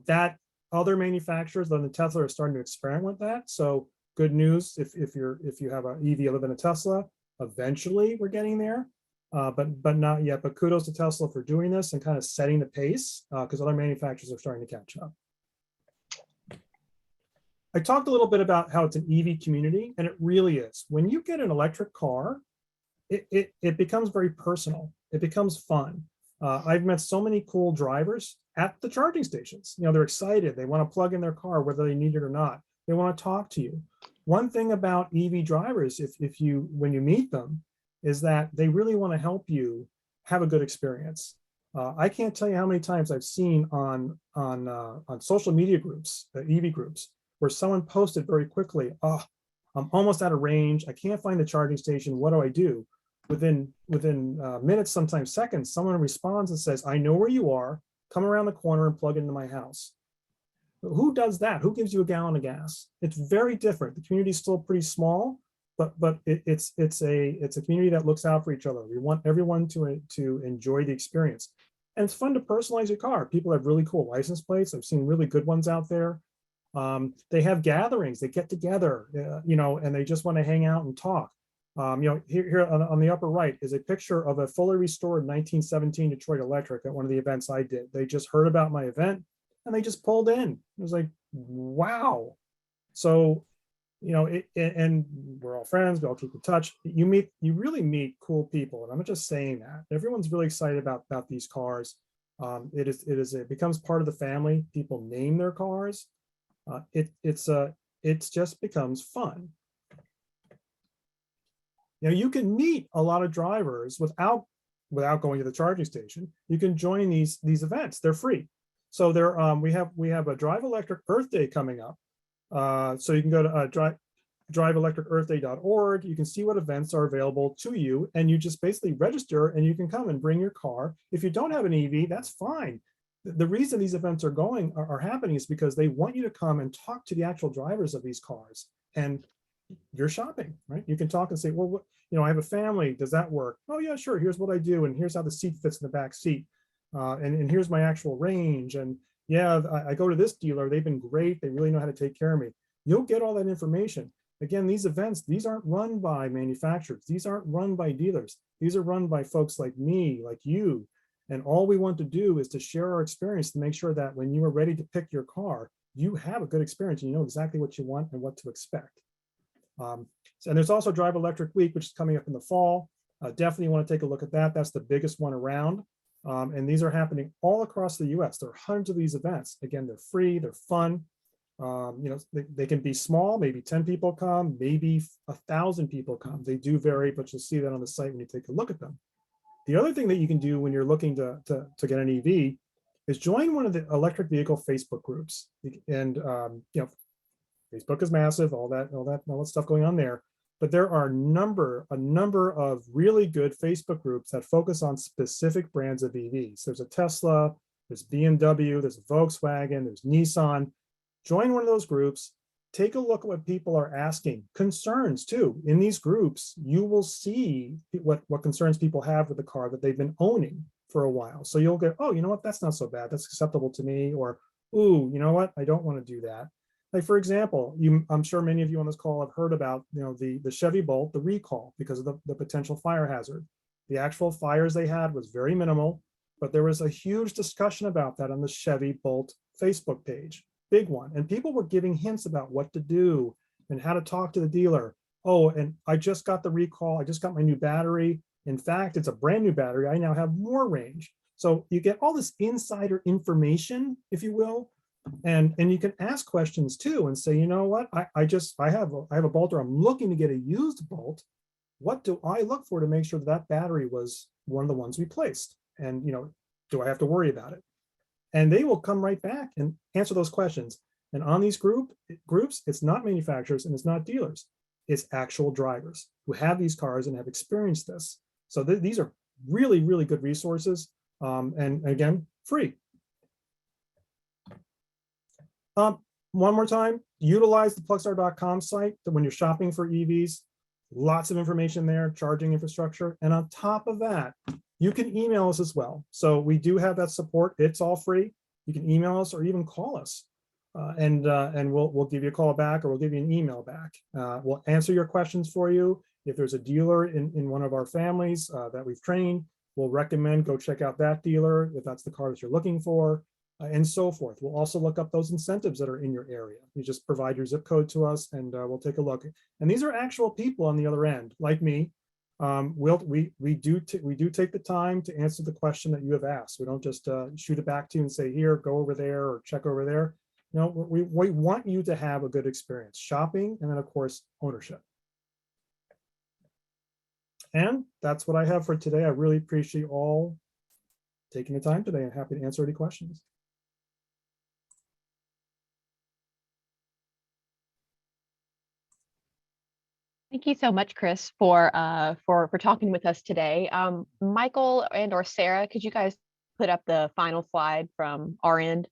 That other manufacturers other than Tesla are starting to experiment with that. So good news if you have an EV other than a Tesla, eventually we're getting there, but not yet. But kudos to Tesla for doing this and kind of setting the pace, because other manufacturers are starting to catch up. I talked a little bit about how it's an EV community, and it really is. When you get an electric car, it becomes very personal. It becomes fun. I've met so many cool drivers at the charging stations. They're excited. They want to plug in their car whether they need it or not. They want to talk to you. One thing about EV drivers, when you meet them, is that they really want to help you have a good experience. I can't tell you how many times I've seen on social media groups, EV groups, where someone posted very quickly, "Oh, I'm almost out of range. I can't find the charging station. What do I do?" Within minutes, sometimes seconds, someone responds and says, "I know where you are. Come around the corner and plug into my house." Who does that? Who gives you a gallon of gas? It's very different. The community is still pretty small, but it's a community that looks out for each other. We want everyone to enjoy the experience, and it's fun to personalize your car. People have really cool license plates. I've seen really good ones out there. They have gatherings. They get together, and they just want to hang out and talk. Here on the upper right is a picture of a fully restored 1917 Detroit Electric at one of the events I did. They just heard about my event and they just pulled in. It was like, wow. So, and we're all friends. We all keep in touch. You really meet cool people, and I'm not just saying that. Everyone's really excited about these cars. It becomes part of the family. People name their cars. It just becomes fun. You can meet a lot of drivers without going to the charging station. You can join these events. They're free. So we have a Drive Electric Earth Day coming up. So you can go to driveelectricearthday.org. You can see what events are available to you, and you just basically register and you can come and bring your car. If you don't have an EV, that's fine. The reason these events are happening is because they want you to come and talk to the actual drivers of these cars, and you're shopping, right? You can talk and say, well, I have a family. Does that work? Oh yeah, sure. Here's what I do, and here's how the seat fits in the back seat, and here's my actual range. And yeah, I go to this dealer. They've been great. They really know how to take care of me. You'll get all that information. Again, these events, these aren't run by manufacturers. These aren't run by dealers. These are run by folks like me, like you. And all we want to do is to share our experience to make sure that when you are ready to pick your car, you have a good experience and you know exactly what you want and what to expect. And there's also Drive Electric Week, which is coming up in the fall. Definitely want to take a look at that. That's the biggest one around. And these are happening all across the US. There are hundreds of these events. Again, they're free, they're fun. They can be small, maybe 10 people come, maybe 1,000 people come. They do vary, but you'll see that on the site when you take a look at them. The other thing that you can do when you're looking to get an EV is join one of the electric vehicle Facebook groups. And Facebook is massive, all that stuff going on there. But there are a number of really good Facebook groups that focus on specific brands of EVs. There's a Tesla, there's BMW, there's a Volkswagen, there's Nissan. Join one of those groups. Take a look at what people are asking. Concerns too. In these groups, you will see what concerns people have with the car that they've been owning for a while. So you'll go, oh, you know what? That's not so bad. That's acceptable to me. Or, ooh, you know what? I don't want to do that. Like, for example, I'm sure many of you on this call have heard about, the Chevy Bolt, the recall because of the potential fire hazard. The actual fires they had was very minimal. but there was a huge discussion about that on the Chevy Bolt Facebook page, big one. And people were giving hints about what to do and how to talk to the dealer. Oh, and I just got the recall. I just got my new battery. In fact, it's a brand new battery. I now have more range. So you get all this insider information, if you will, and you can ask questions too and say, you know what, I have a Bolt, or I'm looking to get a used Bolt. What do I look for to make sure that battery was one of the ones we placed? And do I have to worry about it? And they will come right back and answer those questions. And on these groups, it's not manufacturers and it's not dealers. It's actual drivers who have these cars and have experienced this. So these are really, really good resources. And again, free. One more time, utilize the Plugstar.com site when you're shopping for EVs. Lots of information there, charging infrastructure. And on top of that, you can email us as well. So we do have that support. It's all free. You can email us or even call us. And we'll give you a call back, or we'll give you an email back. We'll answer your questions for you. If there's a dealer in one of our families that we've trained, we'll recommend go check out that dealer if that's the car that you're looking for, and so forth. We'll also look up those incentives that are in your area. You just provide your zip code to us, and we'll take a look. And these are actual people on the other end, like me. We do take the time to answer the question that you have asked. We don't just shoot it back to you and say, here, go over there or check over there. No, we want you to have a good experience shopping, and then of course ownership. And that's what I have for today. I really appreciate you all taking the time today, and happy to answer any questions. Thank you so much, Chris, for talking with us today. Michael or Sarah, could you guys put up the final slide from our end?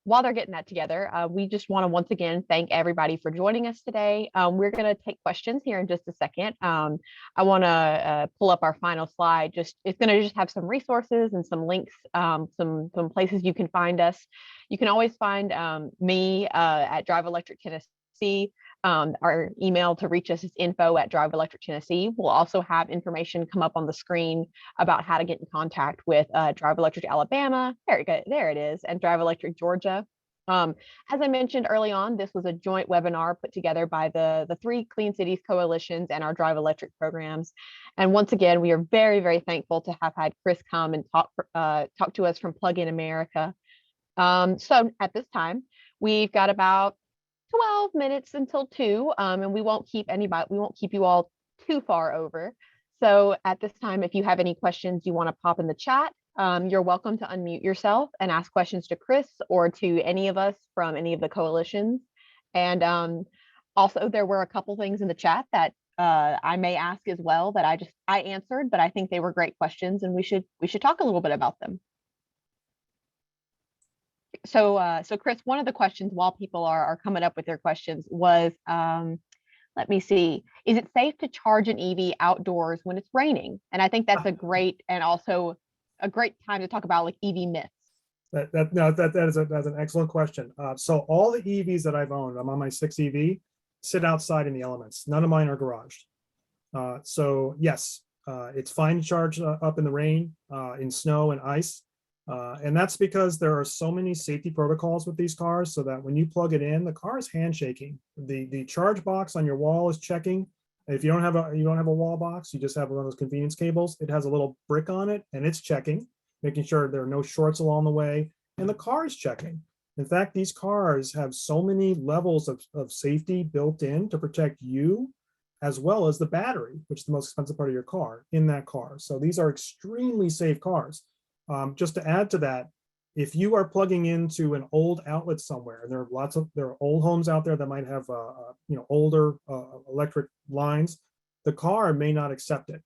While they're getting that together, we just want to once again thank everybody for joining us today. We're going to take questions here in just a second. I want to pull up our final slide. It's going to just have some resources and some links, some places you can find us. You can always find me at Drive Electric Tennessee. Our email to reach us is info@driveelectrictennessee. We'll also have information come up on the screen about how to get in contact with Drive Electric Alabama. There it is, and Drive Electric Georgia. As I mentioned early on, this was a joint webinar put together by the three Clean Cities coalitions and our Drive Electric programs. And once again, we are very, very thankful to have had Chris come and talk to us from Plug in America. So at this time, we've got about 12 minutes until 2, and we won't keep you all too far over. So at this time, if you have any questions you want to pop in the chat, you're welcome to unmute yourself and ask questions to Chris or to any of us from any of the coalitions. And also, there were a couple things in the chat that I may ask as well that I answered, but I think they were great questions, and we should talk a little bit about them. So Chris, one of the questions while people are coming up with their questions was, let me see, is it safe to charge an EV outdoors when it's raining? And I think that's a great and also a great time to talk about like EV myths. That's an excellent question. So all the EVs that I've owned, I'm on my 6 EV, sit outside in the elements. None of mine are garaged. So yes, it's fine to charge up in the rain, in snow and ice. And that's because there are so many safety protocols with these cars, so that when you plug it in, the car is handshaking. The charge box on your wall is checking. If you don't have a wall box, you just have one of those convenience cables. It has a little brick on it, and it's checking, making sure there are no shorts along the way, and the car is checking. In fact, these cars have so many levels of safety built in to protect you, as well as the battery, which is the most expensive part of your car, in that car. So these are extremely safe cars. Just to add to that, if you are plugging into an old outlet somewhere, and there are old homes out there that might have older electric lines, the car may not accept it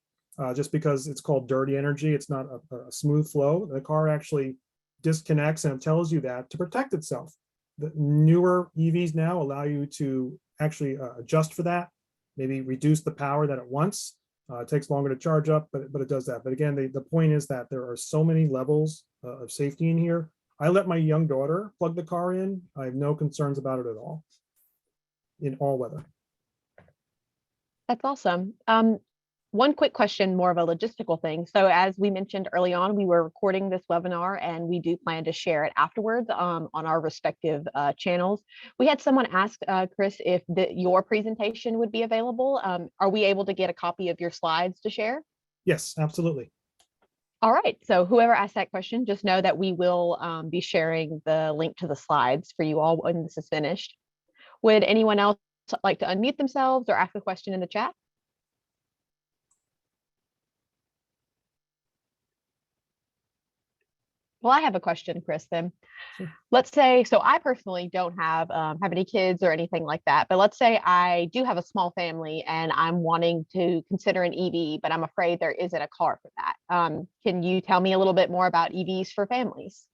just because it's called dirty energy. It's not a smooth flow. The car actually disconnects, and it tells you that to protect itself. The newer EVs now allow you to actually adjust for that, maybe reduce the power that it wants. It takes longer to charge up, but it does that. But again, the point is that there are so many levels of safety in here. I let my young daughter plug the car in. I have no concerns about it at all, in all weather. That's awesome. One quick question, more of a logistical thing. So as we mentioned early on, we were recording this webinar and we do plan to share it afterwards on our respective channels. We had someone ask, Chris, if your presentation would be available. Are we able to get a copy of your slides to share? Yes, absolutely. All right, so whoever asked that question, just know that we will be sharing the link to the slides for you all when this is finished. Would anyone else like to unmute themselves or ask a question in the chat? Well, I have a question, Chris, then. Sure. Let's say, so I personally don't have any kids or anything like that, but let's say I do have a small family and I'm wanting to consider an EV, but I'm afraid there isn't a car for that. Can you tell me a little bit more about EVs for families?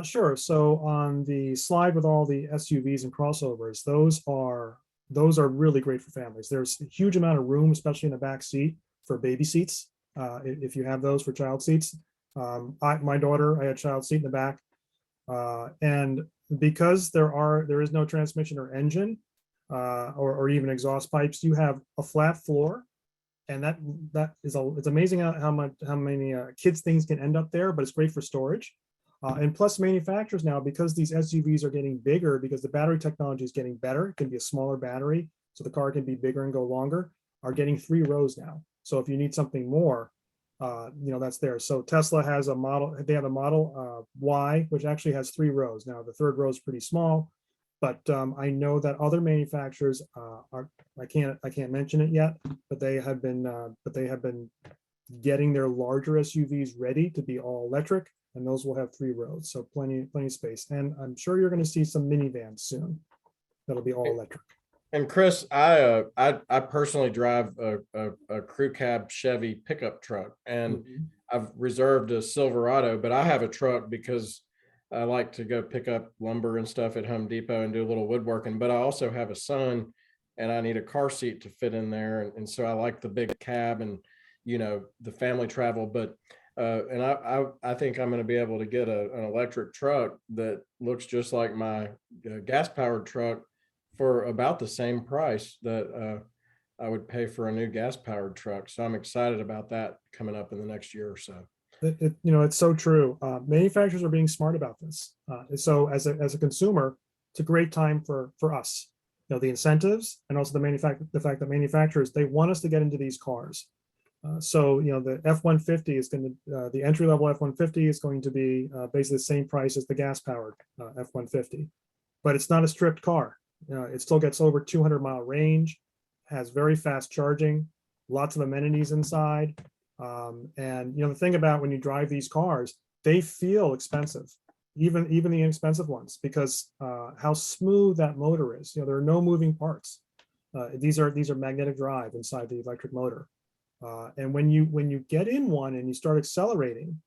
Sure. So on the slide with all the SUVs and crossovers, those are really great for families. There's a huge amount of room, especially in the back seat for baby seats. If you have those for child seats. My daughter, I had child seat in the back. And because there is no transmission or engine or even exhaust pipes, you have a flat floor. And it's amazing how many kids things can end up there, but it's great for storage. And plus manufacturers now, because these SUVs are getting bigger, because the battery technology is getting better, it can be a smaller battery, so the car can be bigger and go longer, are getting 3 rows now. So if you need something more, that's there. So Tesla has a model, they have a Model Y, which actually has 3 rows. Now the 3rd row is pretty small, but I know that other manufacturers I can't mention it yet, but they have been getting their larger SUVs ready to be all electric, and those will have 3 rows, so plenty of space. And I'm sure you're going to see some minivans soon that'll be all electric. And Chris, I personally drive a crew cab Chevy pickup truck, and I've reserved a Silverado, but I have a truck because I like to go pick up lumber and stuff at Home Depot and do a little woodworking, but I also have a son and I need a car seat to fit in there. And so I like the big cab and, the family travel, but and I think I'm going to be able to get an electric truck that looks just like my gas powered truck for about the same price that I would pay for a new gas powered truck. So I'm excited about that coming up in the next year or so. It's so true. Manufacturers are being smart about this. So as a consumer, it's a great time for us. The incentives and also the fact that manufacturers, they want us to get into these cars. So the F-150 is going to the entry level F-150 is going to be basically the same price as the gas powered F-150, but it's not a stripped car. It still gets over 200-mile range, has very fast charging, lots of amenities inside. And the thing about when you drive these cars, they feel expensive, even the inexpensive ones, because how smooth that motor is. There are no moving parts. These are magnetic drive inside the electric motor. And when you get in one and you start accelerating,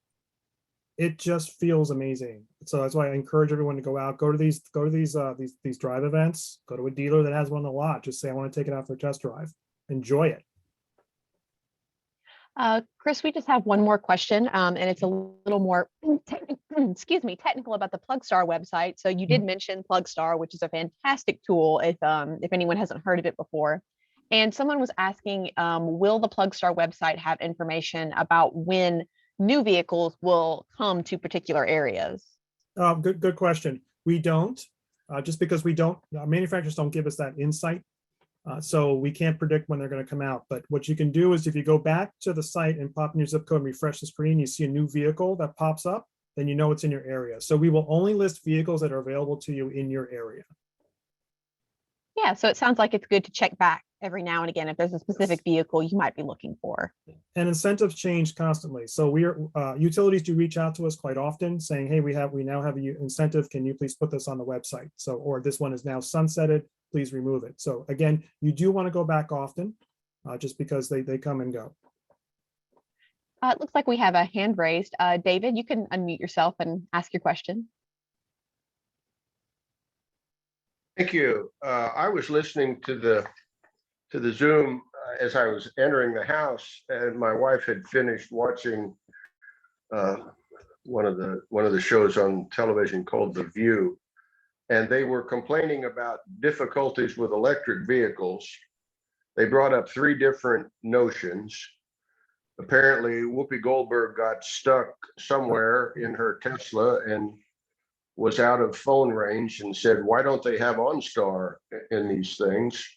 it just feels amazing. So that's why I encourage everyone to go out, go to these drive events, go to a dealer that has one on the lot. Just say, I want to take it out for a test drive. Enjoy it. Chris, we just have one more question, and it's a little more technical about the Plugstar website. So you did mention Plugstar, which is a fantastic tool if anyone hasn't heard of it before. And someone was asking, will the Plugstar website have information about when new vehicles will come to particular areas? Good question. We don't, just because manufacturers don't give us that insight. So we can't predict when they're going to come out. But what you can do is if you go back to the site and pop in your zip code and refresh the screen, you see a new vehicle that pops up, then you know it's in your area. So we will only list vehicles that are available to you in your area. Yeah, so it sounds like it's good to check back every now and again if there's a specific vehicle you might be looking for. And incentives change constantly. So utilities do reach out to us quite often saying, hey, we now have an incentive. Can you please put this on the website? So, or this one is now sunsetted, please remove it. So again, you do want to go back often just because they come and go. It looks like we have a hand raised. David, you can unmute yourself and ask your question. Thank you. I was listening to the Zoom as I was entering the house, and my wife had finished watching one of the shows on television called The View, and they were complaining about difficulties with electric vehicles They brought up three different notions. Apparently, Whoopi Goldberg got stuck somewhere in her Tesla and was out of phone range and said, why don't they have OnStar in these things?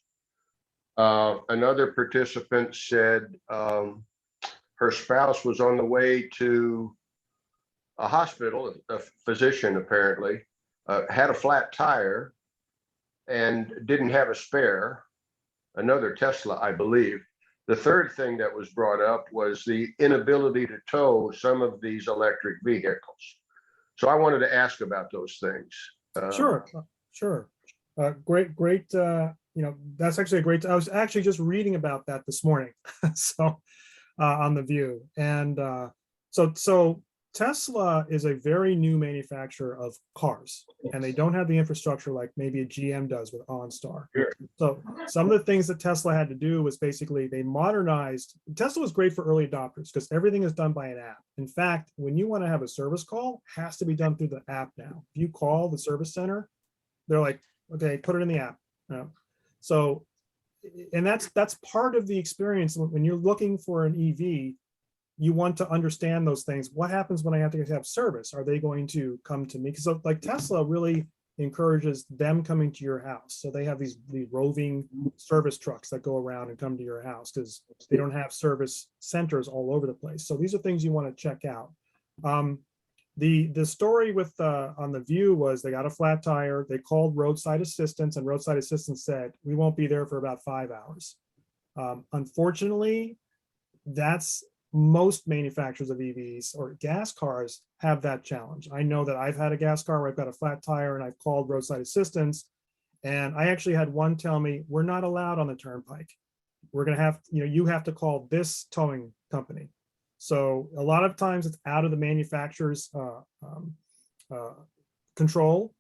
Another participant said her spouse was on the way to a hospital, a physician apparently, had a flat tire and didn't have a spare, another Tesla, I believe. The third thing that was brought up was the inability to tow some of these electric vehicles. So I wanted to ask about those things. Sure, sure. Great. That's actually a great. I was actually just reading about that this morning, so on the View, and so Tesla is a very new manufacturer of cars, and they don't have the infrastructure like maybe a GM does with OnStar. Sure. So some of the things that Tesla had to do was basically they modernized. Tesla was great for early adopters because everything is done by an app. In fact, when you want to have a service call, it has to be done through the app now. If you call the service center, they're like, okay, put it in the app. So, and that's part of the experience when you're looking for an EV. You want to understand those things. What happens when I have to have service? Are they going to come to me? Because like Tesla really encourages them coming to your house. So they have these roving service trucks that go around and come to your house because they don't have service centers all over the place. So these are things you want to check out. The story with on the View was they got a flat tire. They called roadside assistance, and roadside assistance said, we won't be there for about 5 hours. Unfortunately, that's most manufacturers of EVs or gas cars have that challenge. I know that I've had a gas car where I've got a flat tire and I've called roadside assistance. And I actually had one tell me, we're not allowed on the turnpike. We're going to have, you have to call this towing company. So a lot of times it's out of the manufacturer's control.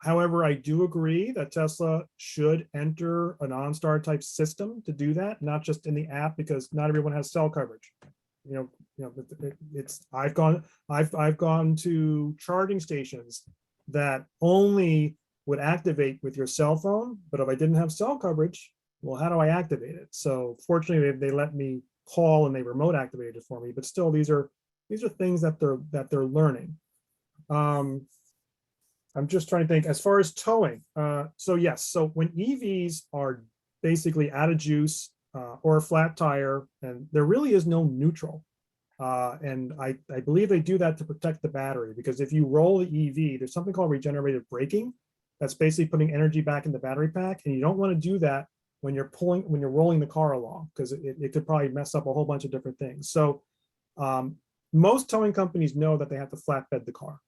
However, I do agree that Tesla should enter an OnStar type system to do that, not just in the app, because not everyone has cell coverage. I've gone to charging stations that only would activate with your cell phone, but if I didn't have cell coverage, well, how do I activate it? So fortunately, they let me call and they remote activated it for me. But still, these are things that they're learning. I'm just trying to think as far as towing. So yes, so when EVs are basically out of juice or a flat tire, and there really is no neutral. And I believe they do that to protect the battery, because if you roll the EV, there's something called regenerative braking. That's basically putting energy back in the battery pack. And you don't want to do that when you're rolling the car along, because it could probably mess up a whole bunch of different things. So most towing companies know that they have to flatbed the car.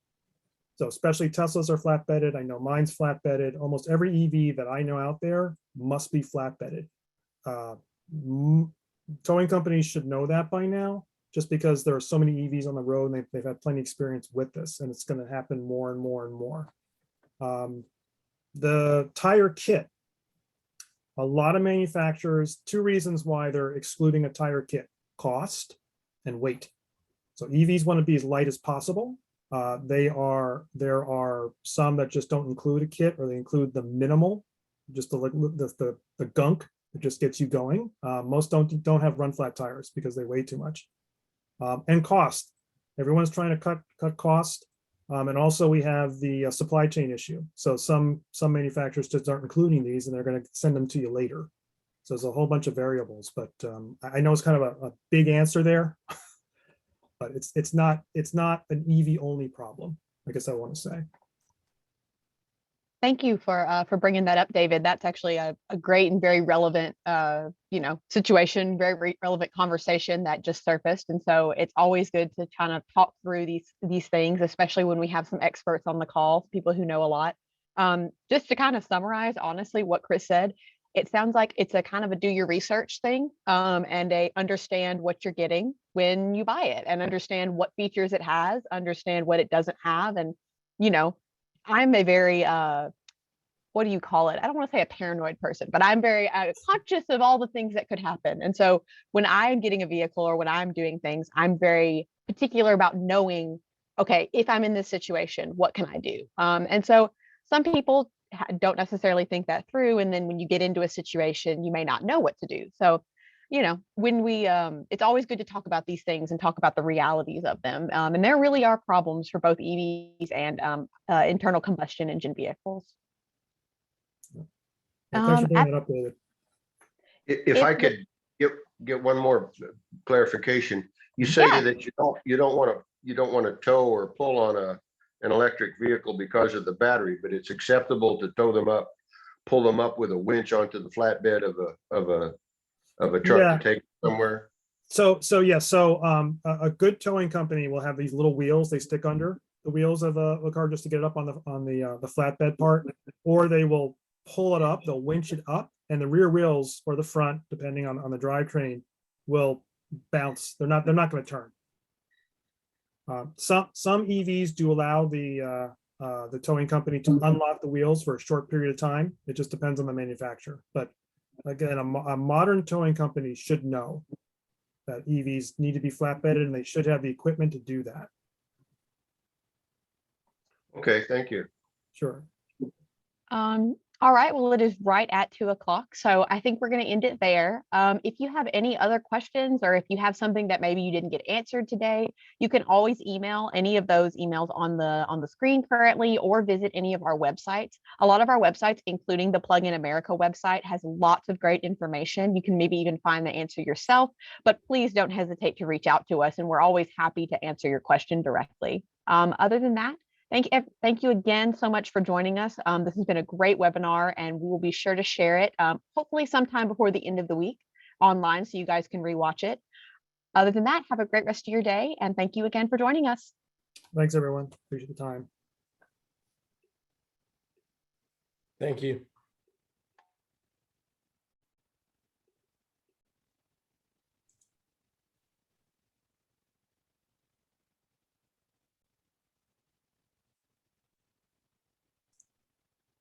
So especially Teslas are flatbedded. I know mine's flatbedded. Almost every EV that I know out there must be flatbedded. Towing companies should know that by now, just because there are so many EVs on the road and they've had plenty of experience with this, and it's going to happen more and more and more. The tire kit. A lot of manufacturers, two reasons why they're excluding a tire kit: cost and weight. So EVs want to be as light as possible. There are some that just don't include a kit, or they include the minimal, just the gunk that just gets you going. Most don't have run flat tires because they weigh too much. And cost. Everyone's trying to cut cost. And also we have the supply chain issue. So some manufacturers just aren't including these, and they're going to send them to you later. So there's a whole bunch of variables, but I know it's kind of a big answer there. But it's not an EV only problem, I guess I want to say. Thank you for bringing that up, David. That's actually a great and very relevant situation, very relevant conversation that just surfaced. And so it's always good to kind of talk through these things, especially when we have some experts on the call, people who know a lot. Just to kind of summarize, honestly, what Chris said, it sounds like it's a kind of a do your research thing, and a understand what you're getting when you buy it, and understand what features it has, understand what it doesn't have. And, I'm a very, what do you call it? I don't want to say a paranoid person, but I'm very conscious of all the things that could happen. And so when I'm getting a vehicle or when I'm doing things, I'm very particular about knowing, okay, if I'm in this situation, what can I do? And so some people don't necessarily think that through. And then when you get into a situation, you may not know what to do. So, when it's always good to talk about these things and talk about the realities of them. And there really are problems for both EVs and internal combustion engine vehicles. Yeah, thanks for At- bringing it up, David. If I If- could get one more clarification, you say Yeah. that you don't want to tow or pull on an electric vehicle because of the battery, but it's acceptable to pull them up with a winch onto the flatbed of a truck Yeah. to take somewhere. So a good towing company will have these little wheels they stick under the wheels of a car just to get it up on the flatbed part, or they will pull it up, they'll winch it up, and the rear wheels or the front, depending on the drivetrain, will bounce. They're not going to turn. Some EVs do allow the towing company to unlock the wheels for a short period of time. It just depends on the manufacturer. But again, a modern towing company should know that EVs need to be flatbedded, and they should have the equipment to do that. Okay, thank you. Sure. All right, well, it is right at 2:00. So I think we're going to end it there. If you have any other questions, or if you have something that maybe you didn't get answered today, you can always email any of those emails on the screen currently, or visit any of our websites. A lot of our websites, including the Plug in America website, has lots of great information. You can maybe even find the answer yourself, but please don't hesitate to reach out to us, and we're always happy to answer your question directly. Other than that, thank you again so much for joining us. This has been a great webinar, and we will be sure to share it, hopefully sometime before the end of the week online, so you guys can rewatch it. Other than that, have a great rest of your day, and thank you again for joining us. Thanks, everyone. Appreciate the time. Thank you.